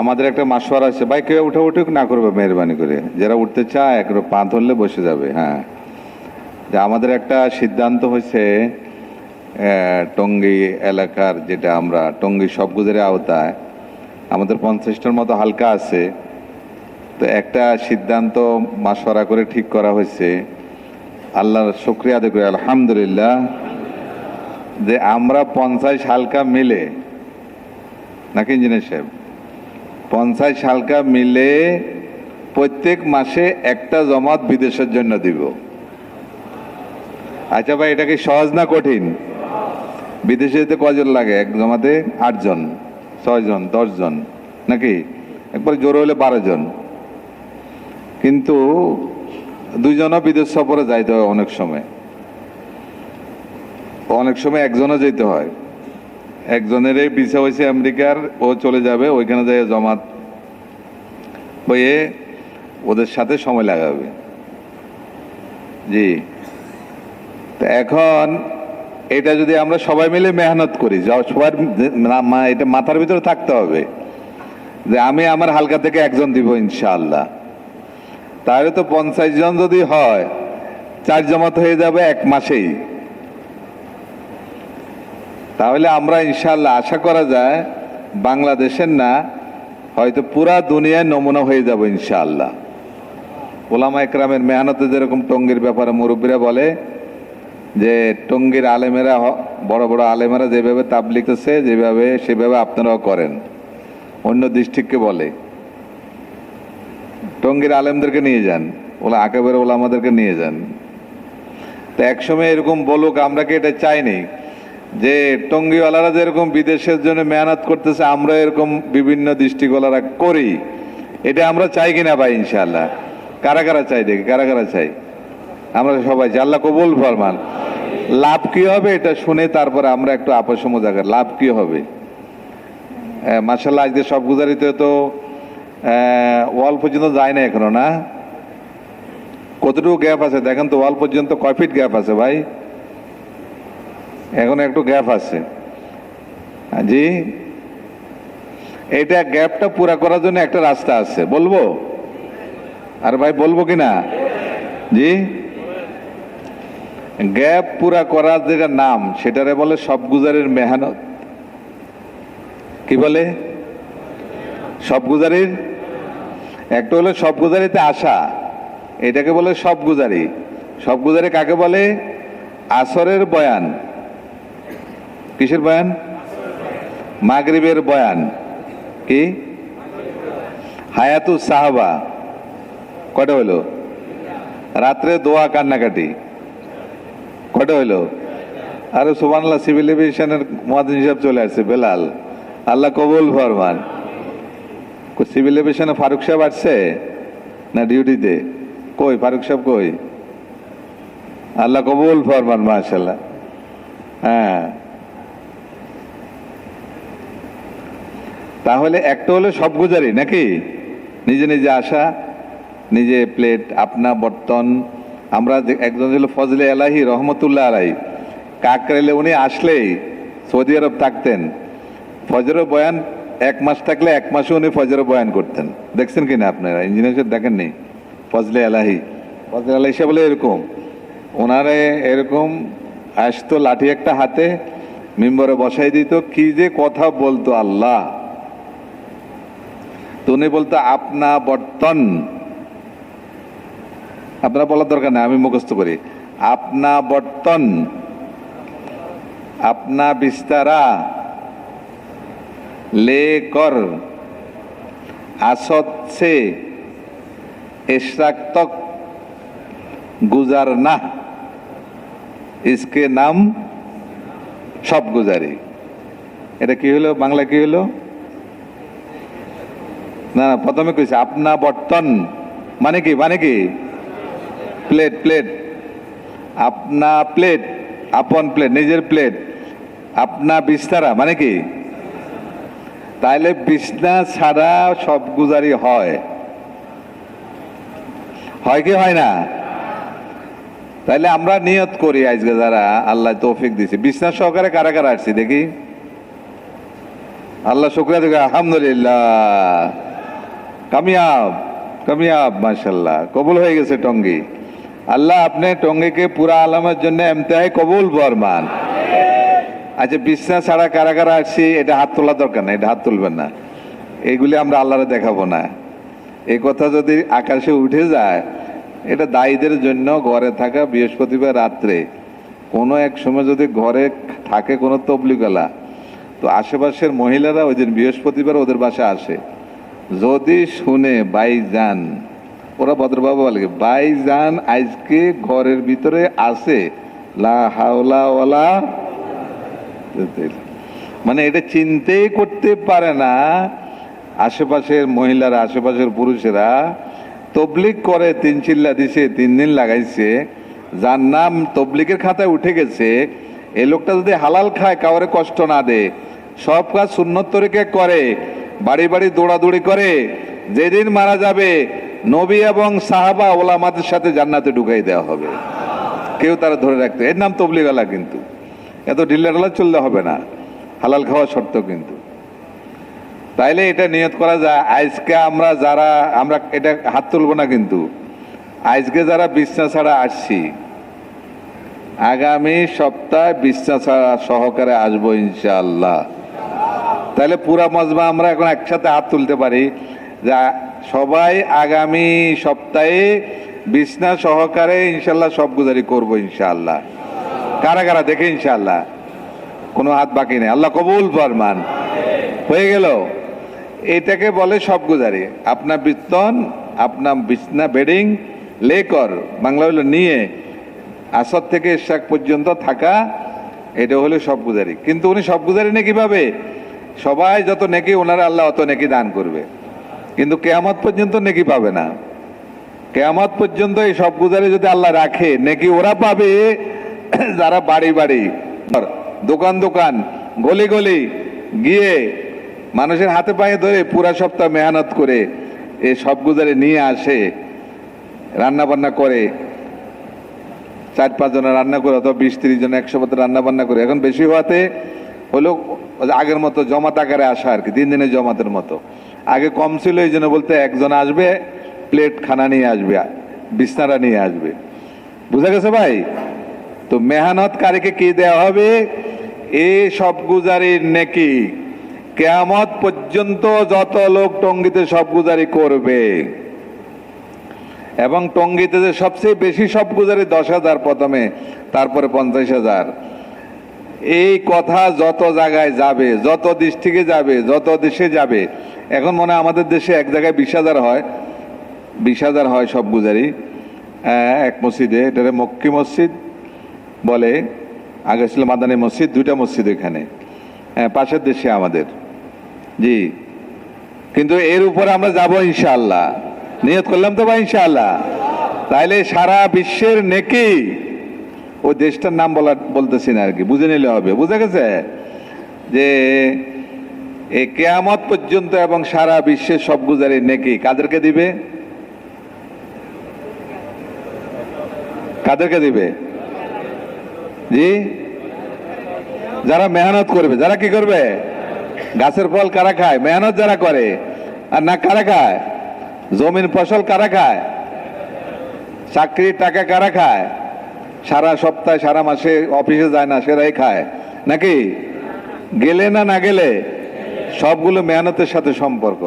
আমাদের একটা মাসওয়ারা আছে ভাই, কেউ উঠে না করবে মেহরবানি করে, যারা উঠতে চায় একটু পা ধরলে বসে যাবে। হ্যাঁ, যে আমাদের একটা সিদ্ধান্ত হয়েছে টঙ্গী এলাকার, যেটা আমরা টঙ্গী সবগুজের আওতায় আমাদের 50টার মতো হালকা আছে। তো একটা সিদ্ধান্ত মাসওয়ারা করে ঠিক করা হয়েছে, আল্লাহর শুকরিয়া আদায় করি আলহামদুলিল্লাহ, যে আমরা 50 হালকা মিলে, নাকি ইঞ্জিনিয়ার সাহেব, 50 হালকা মিলে প্রত্যেক মাসে একটা জমাত বিদেশের জন্য দিব। আচ্ছা ভাই, এটা কি সহজ না কঠিন? বিদেশে যেতে কজন লাগে? এক জমাতে 8 জন, 6 জন, 10 জন, নাকি একবার জোর হলে 12 জন। কিন্তু 2 জনও বিদেশ সফরে যাইতে হয়, অনেক সময় একজনও যেতে হয়। একজনের ভিসা হয়েছে আমেরিকার, ও চলে যাবে ওইখানে যাই জমাত হয়ে ওদের সাথে সময় লাগাবে। জি, তো এখন এটা যদি আমরা সবাই মিলে মেহনত করি, সবার এটা মাথার ভিতরে থাকতে হবে যে আমি আমার হালকা থেকে একজন দিব ইনশাআল্লাহ। তাহলে তো 50 জন যদি হয়, 4 জমাত হয়ে যাবে 1 মাসেই। তাহলে আমরা ইনশাআল্লাহ আশা করা যায় বাংলাদেশের না, হয়তো পুরা দুনিয়ায় নমুনা হয়ে যাব ইনশাআল্লাহ। ওলামা একরামের মেহনতে যেরকম টঙ্গীর ব্যাপারে মুরব্বীরা বলে যে টঙ্গীর আলেমেরা, বড় বড় আলেমেরা যেভাবে তাবলীগ করছে, সেভাবে আপনারাও করেন। অন্য ডিস্ট্রিক্টকে বলে টঙ্গীর আলেমদেরকে নিয়ে যান, আকেবের ওলামাদেরকে নিয়ে যান। তো একসময় এরকম বলুক, আমরা কি এটা চাইনি যে টঙ্গীওয়ালারা যেরকম বিদেশের জন্য মেহনত করতেছে, আমরা এরকম বিভিন্ন ডিস্ট্রিক্টওয়ালারা করি, এটা আমরা চাই কিনা ভাই ইনশাআল্লাহ? কারা কারা চাই দেখি, কারা কারা চাই? আমরা সবাই চাই। আল্লাহ কবুল ফরমান। লাভ কি হবে এটা শুনে তারপরে আমরা একটু আপস মজাকার লাভ কি হবে। মাশাআল্লাহ আজকে সব গুজারিতে তো ওয়াল পর্যন্ত যায় না এখনো, না? কতটুকু গ্যাপ আছে দেখেন তো, ওয়াল পর্যন্ত কয় ফিট গ্যাপ আছে ভাই? এখন একটু গ্যাপ আছে। জি, এটা গ্যাপটা পুরা করার জন্য একটা রাস্তা আছে, বলবো? আর ভাই বলবো কিনা? জি, গ্যাপ পুরা করার যেটা নাম সেটারে বলে সব গুজারের মেহনত। কি বলে? সব গুজারির একটা হলো সব গুজারিতে আসা, এটাকে বলে সব গুজারি। সব গুজারি কাকে বলে? আসরের বয়ান। কিসের বয়ান? মাগরিবের বয়ান। কি? হায়াতুস সাহাবা। কয়টা হইলো? রাত্রে দোয়া কান্নাকাটি। কয়টা হইলো? আরে সুবহানাল্লাহ, সিভিল এভিয়েশনের মুয়াজ্জিন হিসাব চলে আসছে বেলাল, আল্লাহ কবুল ফরমান। সিভিল এভিয়েশনে ফারুক সাহেব আসছে না ডিউটিতে? কই ফারুক সাহেব কই? আল্লাহ কবুল ফরমান, মাশাআল্লাহ। হ্যাঁ, তাহলে একটা হলো সব গুজারি নাকি, নিজে নিজে আসা, নিজে প্লেট আপনা বর্তন। আমরা একজন ছিল ফজলে এলাহি রহমতুল্লাহ আলাই, কাকরাইলে উনি আসলেই সৌদি আরব থাকতেন, ফজরের বয়ান 1 মাস থাকলে 1 মাসে উনি ফজরের বয়ান করতেন। দেখছেন কিনা আপনারা? ইঞ্জিনিয়ার দেখেননি? ফজলে এলাহি, ফজলে এলাহি সে বলে এরকম, ওনারে এরকম আসতো, লাঠি একটা হাতে, মিম্বরে বসাই দিত, কি যে কথা বলতো আল্লাহ। তো উনি বলতো আপনা বর্তন, আপনারা বলার দরকার নেই, আমি মুখস্থ করি। আপনা বর্তন, আপনা বিস্তারা ले कर आसद से इशराक तक गुजारना, इसके नाम सब गुजारी। এটা কি হলো বাংলা? কি হলো? না না, প্রথমে কইছে আপনা বর্তন মানে কি? মানে কি? প্লেট, প্লেট, আপনা প্লেট, আপন প্লেট, নিজের প্লেট। আপনা বিস্তারা মানে কি? তাইলে বিছনা ছাড়া সব গুজারি হয়, হয় কি হয় না? তাইলে আমরা নিয়ত করি আজকে যারা আল্লাহ তৌফিক দিছে, বিছনা সহকারে কারা কারা আসছি দেখি। আল্লাহ শুকরিয়া দেখি, আলহামদুলিল্লাহ, কামিয়াব কামিয়াব, মাশাআল্লাহ, কবুল হয়ে গেছে টঙ্গী। আল্লাহ আপনি টঙ্গীকে পুরা আলমের জন্য এমতেহাই কবুল ফরমান। আচ্ছা, বিছনা ছাড়া কারা কারা আসছি এটা হাত তোলার দরকার না, এটা হাত তুলবেন না, এইগুলি আমরা আল্লাহরে দেখাবো না। এই কথা যদি আকাশে উঠে যায়, এটা দায়ীদের জন্য। ঘরে থাকা বৃহস্পতিবার রাত্রে কোনো এক সময় যদি ঘরে থাকে কোনো তবলিগওয়ালা, তো আশেপাশের মহিলারা ওই দিন বৃহস্পতিবার ওদের বাসায় আসে, যদি শুনে ভাইজান, ওরা ভদ্রবাবু বলে ভাইজান আজকে ঘরের ভিতরে আসে, লা হাওলা ওয়ালা, মানে এটা চিন্তাই করতে পারে না। আশেপাশের মহিলারা, আশেপাশের পুরুষেরা তবলিগ করে, 3 চিল্লা দিছে, 3 দিন লাগাইছে, যার নাম তবলিগের খাতায় উঠে গেছে, এই লোকটা যদি হালাল খায়, কাউরে কষ্ট না দেয়, সব কাজ সুন্নত তরিকে করে, বাড়ি বাড়ি দৌড়াদৌড়ি করে, যেদিন মারা যাবে নবী এবং সাহাবা ওলামাদের সাথে জান্নাতে ঢুকাই দেওয়া হবে, কেউ তারা ধরে রাখতে। এর নাম তবলিগওয়ালা। কিন্তু এত ঢিল্লাঢালা চললে হবে না, হালাল খাওয়া শর্ত কিন্তু। তাইলে এটা নিয়ত করা যায়, আজকে আমরা যারা, আমরা এটা হাত তুলবো না কিন্তু, আজকে যারা বিছনা ছাড়া আসছি, আগামী সপ্তাহে বিছনা ছাড়া সহকারে আসবো ইনশাআল্লাহ। তাহলে পুরা মজমা আমরা এখন একসাথে হাত তুলতে পারি, যা সবাই আগামী সপ্তাহে বিছনা সহকারে ইনশাআল্লাহ সব গুজারি করবো ইনশাআল্লাহ। কারা কারা দেখে ইনশাআল্লাহ, কোনো হাত বাকি নেই। আল্লাহ কবুল ফরমান। হয়ে গেল, এটাকে বলে সব গুজারি। আপনার বিস্তন, আপনার বিছনা বেডিং লেকর, বাংলা হলো নিয়ে, আসর থেকে ইশরাক পর্যন্ত থাকা, এটা হলো সব গুজারি। কিন্তু উনি সব গুজারি নেই কিভাবে? সবাই যত নেকি ওনারা আল্লাহ অত নেকি দান করবে। কিন্তু কেয়ামত পর্যন্ত নেকি পাবে না। কেয়ামত পর্যন্ত এই সব গুজারে যদি আল্লাহ রাখে, নেকি ওরা পাবে যারা বাড়ি বাড়ি, দোকান দোকান, গলি গলি গিয়ে মানুষের হাতে পায়ে ধরে পুরা সপ্তাহ মেহনত করে এই সব গুজারে নিয়ে আসে, রান্না বান্না করে, 4-5 জনের রান্না করে, অথবা 20-30 জন 100 পথে রান্না বান্না করে। এখন বেশি হওয়াতে হলো আগের মতো জমাত আকারে আসা আর কি, 3 দিনের জমাতের মতো। আগে কম ছিল, এই জন্য বলতে একজন আসবে, প্লেট খানা নিয়ে আসবে, বিছনারা নিয়ে আসবে। বুঝা গেছে ভাই? তো মেহনতকারীকে কি দেওয়া হবে? এই সব গুজারির নেকি কিয়ামত পর্যন্ত যত লোক টঙ্গীতে সব গুজারি করবে, এবং টঙ্গীতে যে সবচেয়ে বেশি সব গুজারি 10,000 প্রথমে, তারপরে 50,000। এই কথা যত জায়গায় যাবে, যত ডিস্ট্রিক্টে যাবে, যত দেশে যাবে, এখন মনে হয় আমাদের দেশে এক জায়গায় 20,000 হয়, 20,000 হয় সব গুজারি এক মসজিদে। এটারে মক্কি মসজিদ বলে, আগে ছিল মাদানী মসজিদ, 2টা মসজিদ এখানে পাশের দেশে আমাদের। জি, কিন্তু এর উপরে আমরা যাব ইনশাআল্লাহ, নিয়ত করলাম তো ভাই ইনশাআল্লাহ। তাইলে সারা বিশ্বের নেকি, ওই দেশটার নাম বলতেছি না আর কি, বুঝে নিলে হবে। বুঝে গেছে যে এই কিয়ামত পর্যন্ত এবং সারা বিশ্বের সব গুজারি নেকি কাদেরকে দিবে? কাদেরকে দিবে? জি, যারা মেহনত করবে। যারা কি করবে? গাছের ফল কারা খায়? মেহনত যারা করে। আর না কারা খায়? জমির ফসল কারা খায়? চাকরির টাকা কারা খায়? সারা সপ্তাহে সারা মাসে অফিসে যায় না, সেরাই খায় নাকি? গেলে না না গেলে সবগুলো মেহনতের সাথে সম্পর্ক।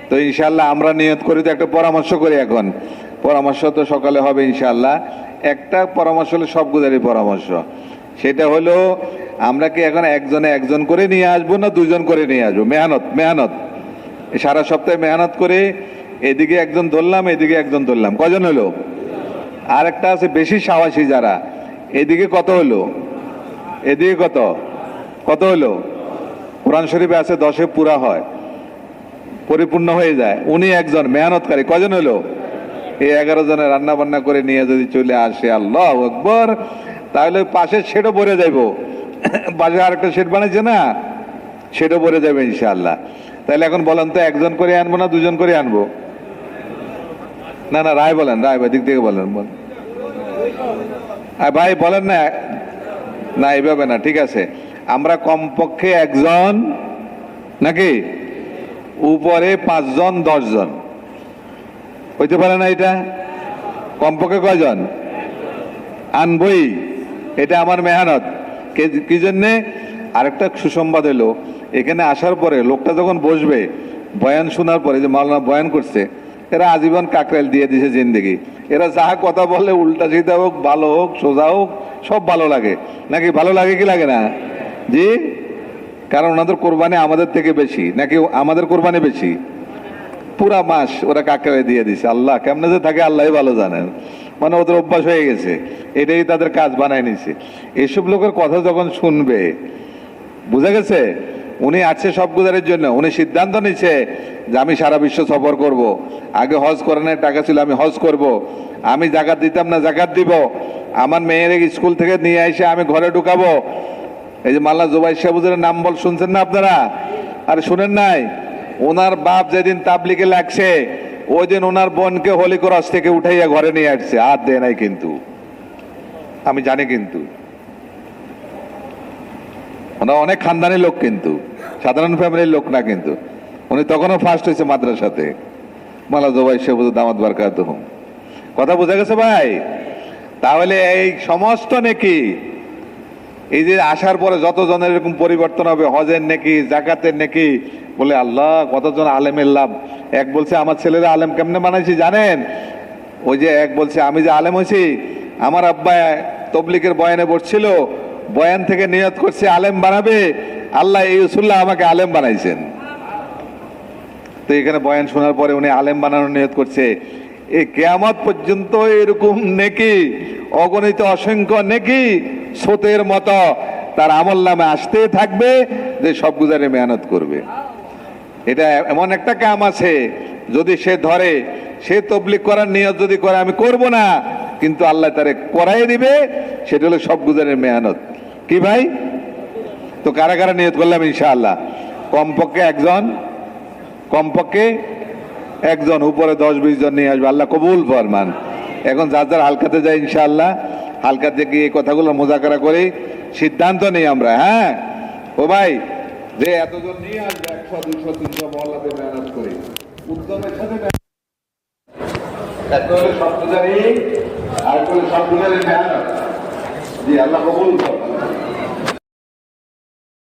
তো ইনশাল্লাহ আমরা নিয়ত করি, তো একটা পরামর্শ করি। এখন পরামর্শ তো সকালে হবে ইনশাল্লাহ। একটা পরামর্শ হলো সব গুজারি পরামর্শ, সেটা হলো আমরা কি এখন একজন করে নিয়ে আসবো না 2 জন করে নিয়ে আসবো? মেহনত সারা সপ্তাহে মেহনত করে এদিকে একজন ধরলাম, এদিকে একজন ধরলাম, কজন হলো? আর একটা আছে বেশি সাহসী যারা, এদিকে কত হলো, এদিকে কত হলো? কোরআন শরীফে আছে 10-এ পুরা হয়, পরিপূর্ণ হয়ে যায়। উনি একজন মেহনতকারী, কজন হলো? এই 11 জনের রান্না বান্না করে নিয়ে যদি চলে আসে, আল্লাহু আকবার, তাহলে পাশের শেডও ভরে যাইব। পাশে আরেকটা শেড বানাইছে না, শেডও ভরে যাবে ইনশাআল্লাহ। তাহলে এখন বলেন তো, একজন করে আনবো না 2 জন করে আনবো? না না, রায় বলেন, রায় ভাই দিক থেকে বলেন। ভাই বলেন না, না এইভাবে না, ঠিক আছে। আমরা কমপক্ষে 1 জন নাকি, উপরে 5 জন 10 জন হইতে পারে না? এটা কমপক্ষে কয়জন আনবই? এটা আমার মেহনত। কি জন্যে? আরেকটা সুসংবাদ হলো, এখানে আসার পরে লোকটা যখন বসবে, বয়ান শোনার পরে, যে মাওলানা বয়ান করছে, এরা আজীবন কাকরাইল দিয়ে দিছে জিন্দেগি। এরা যা কথা বলে, উল্টা সিধা হোক, ভালো হোক, সোজা হোক, সব ভালো লাগে নাকি? ভালো লাগে কি লাগে না? জি, কারণ ওনাদের কোরবানি আমাদের থেকে বেশি, নাকি আমাদের কোরবানি বেশি? পুরা মাস ওরা কাকরাইল দিয়ে দিছে। আল্লাহ কেমনে যে থাকে আল্লাহই ভালো জানেন। মানে ওদের অভ্যাস হয়ে গেছে, এটাই তাদের কাজ বানায় নিছে। এসব লোকের কথা যখন শুনবে, বুঝা গেছে? উনি আছে সব গুজারের জন্য, উনি সিদ্ধান্ত নিচ্ছে যে আমি সারা বিশ্ব সফর করব। আগে হজ করানোর টাকা ছিল, আমি হজ করব। আমি জাকাত দিতাম না, জাকাত দিব। আমার মেয়ের স্কুল থেকে নিয়ে এসে আমি ঘরে ঢুকাবো। এই যে মাল্লা জুবাই সাহেবের নাম শুনছেন না আপনারা? আরে শুনেন নাই? ওনার বাপ যেদিন তাবলিগে লাগছে, ওই দিন ওনার বোনকে হোলি ক্রস থেকে উঠাইয়া ঘরে নিয়ে আসছে, হাত দেয় নাই কিন্তু, আমি জানি। কিন্তু ওনার অনেক খানদানি লোক, কিন্তু সাধারণ ফ্যামিলির লোক না। কিন্তু উনি তখনও ফার্স্ট হয়েছে মাদ্রাসাতে। মালা জবাই সাহেব দামাত বারকাতুহু। কথা বোঝা গেছে ভাই? তাহলে এই সমস্ত নেকি, এই যে আসার পরে যতজনের এরকম পরিবর্তন হবে, হজের নেকি, জাকাতের নেকি, বলে আল্লাহ কতজন আলেমের লাভ। এক বলছে আমার ছেলেরা আলেম কেমনে বানাইছি জানেন? ওই যে এক বলছে আমি যে আলেম হয়েছি, আমার আব্বা তবলিগের বয়ানে বসছিল, বয়ান থেকে নিয়ত করছে আলেম বানাবে, আল্লাহ এই উসুল্লাহ আমাকে আলেম বানাইছেন। তো এখানে বয়ান শোনার পরে উনি আলেম বানানোর নিয়ত করছে। এই কিয়ামত পর্যন্ত এরকম নেকি, অগণিত অসংখ্য নেকি স্রোতের মতো তার আমল নামে আসতে থাকবে, যে সব গুজারে মেহনত করবে। এটা এমন একটা কাম আছে যদি সে ধরে, সে তবলিগ করার নিয়ত যদি করে আমি করব না, কিন্তু আল্লাহ তারে করাই দিবে। সেটা হলো সব গুজারের মেহনত। কি ভাই? তো কারা কারা নিয়ত করলাম ইনশাআল্লাহ? কমপক্ষে একজন, উপরে 10-20 জন নিয়ে আসবে। আল্লাহ কবুল ফরমান। এখন যার যার হালকাতে যায় ইনশাআল্লাহ, হালকাতে গিয়ে এই কথাগুলো মোজাকারা করে সিদ্ধান্ত নেই আমরা। হ্যাঁ ও ভাই, যে এতজন নিয়ে আসবে, 100, 200, 300 মহল্লাতে মেহনত করে উদ্যমের সাথে এত হলে সব গুজারি, আর করে সব গুজারি মেহনত। জি, আল্লাহ কবুল করুন।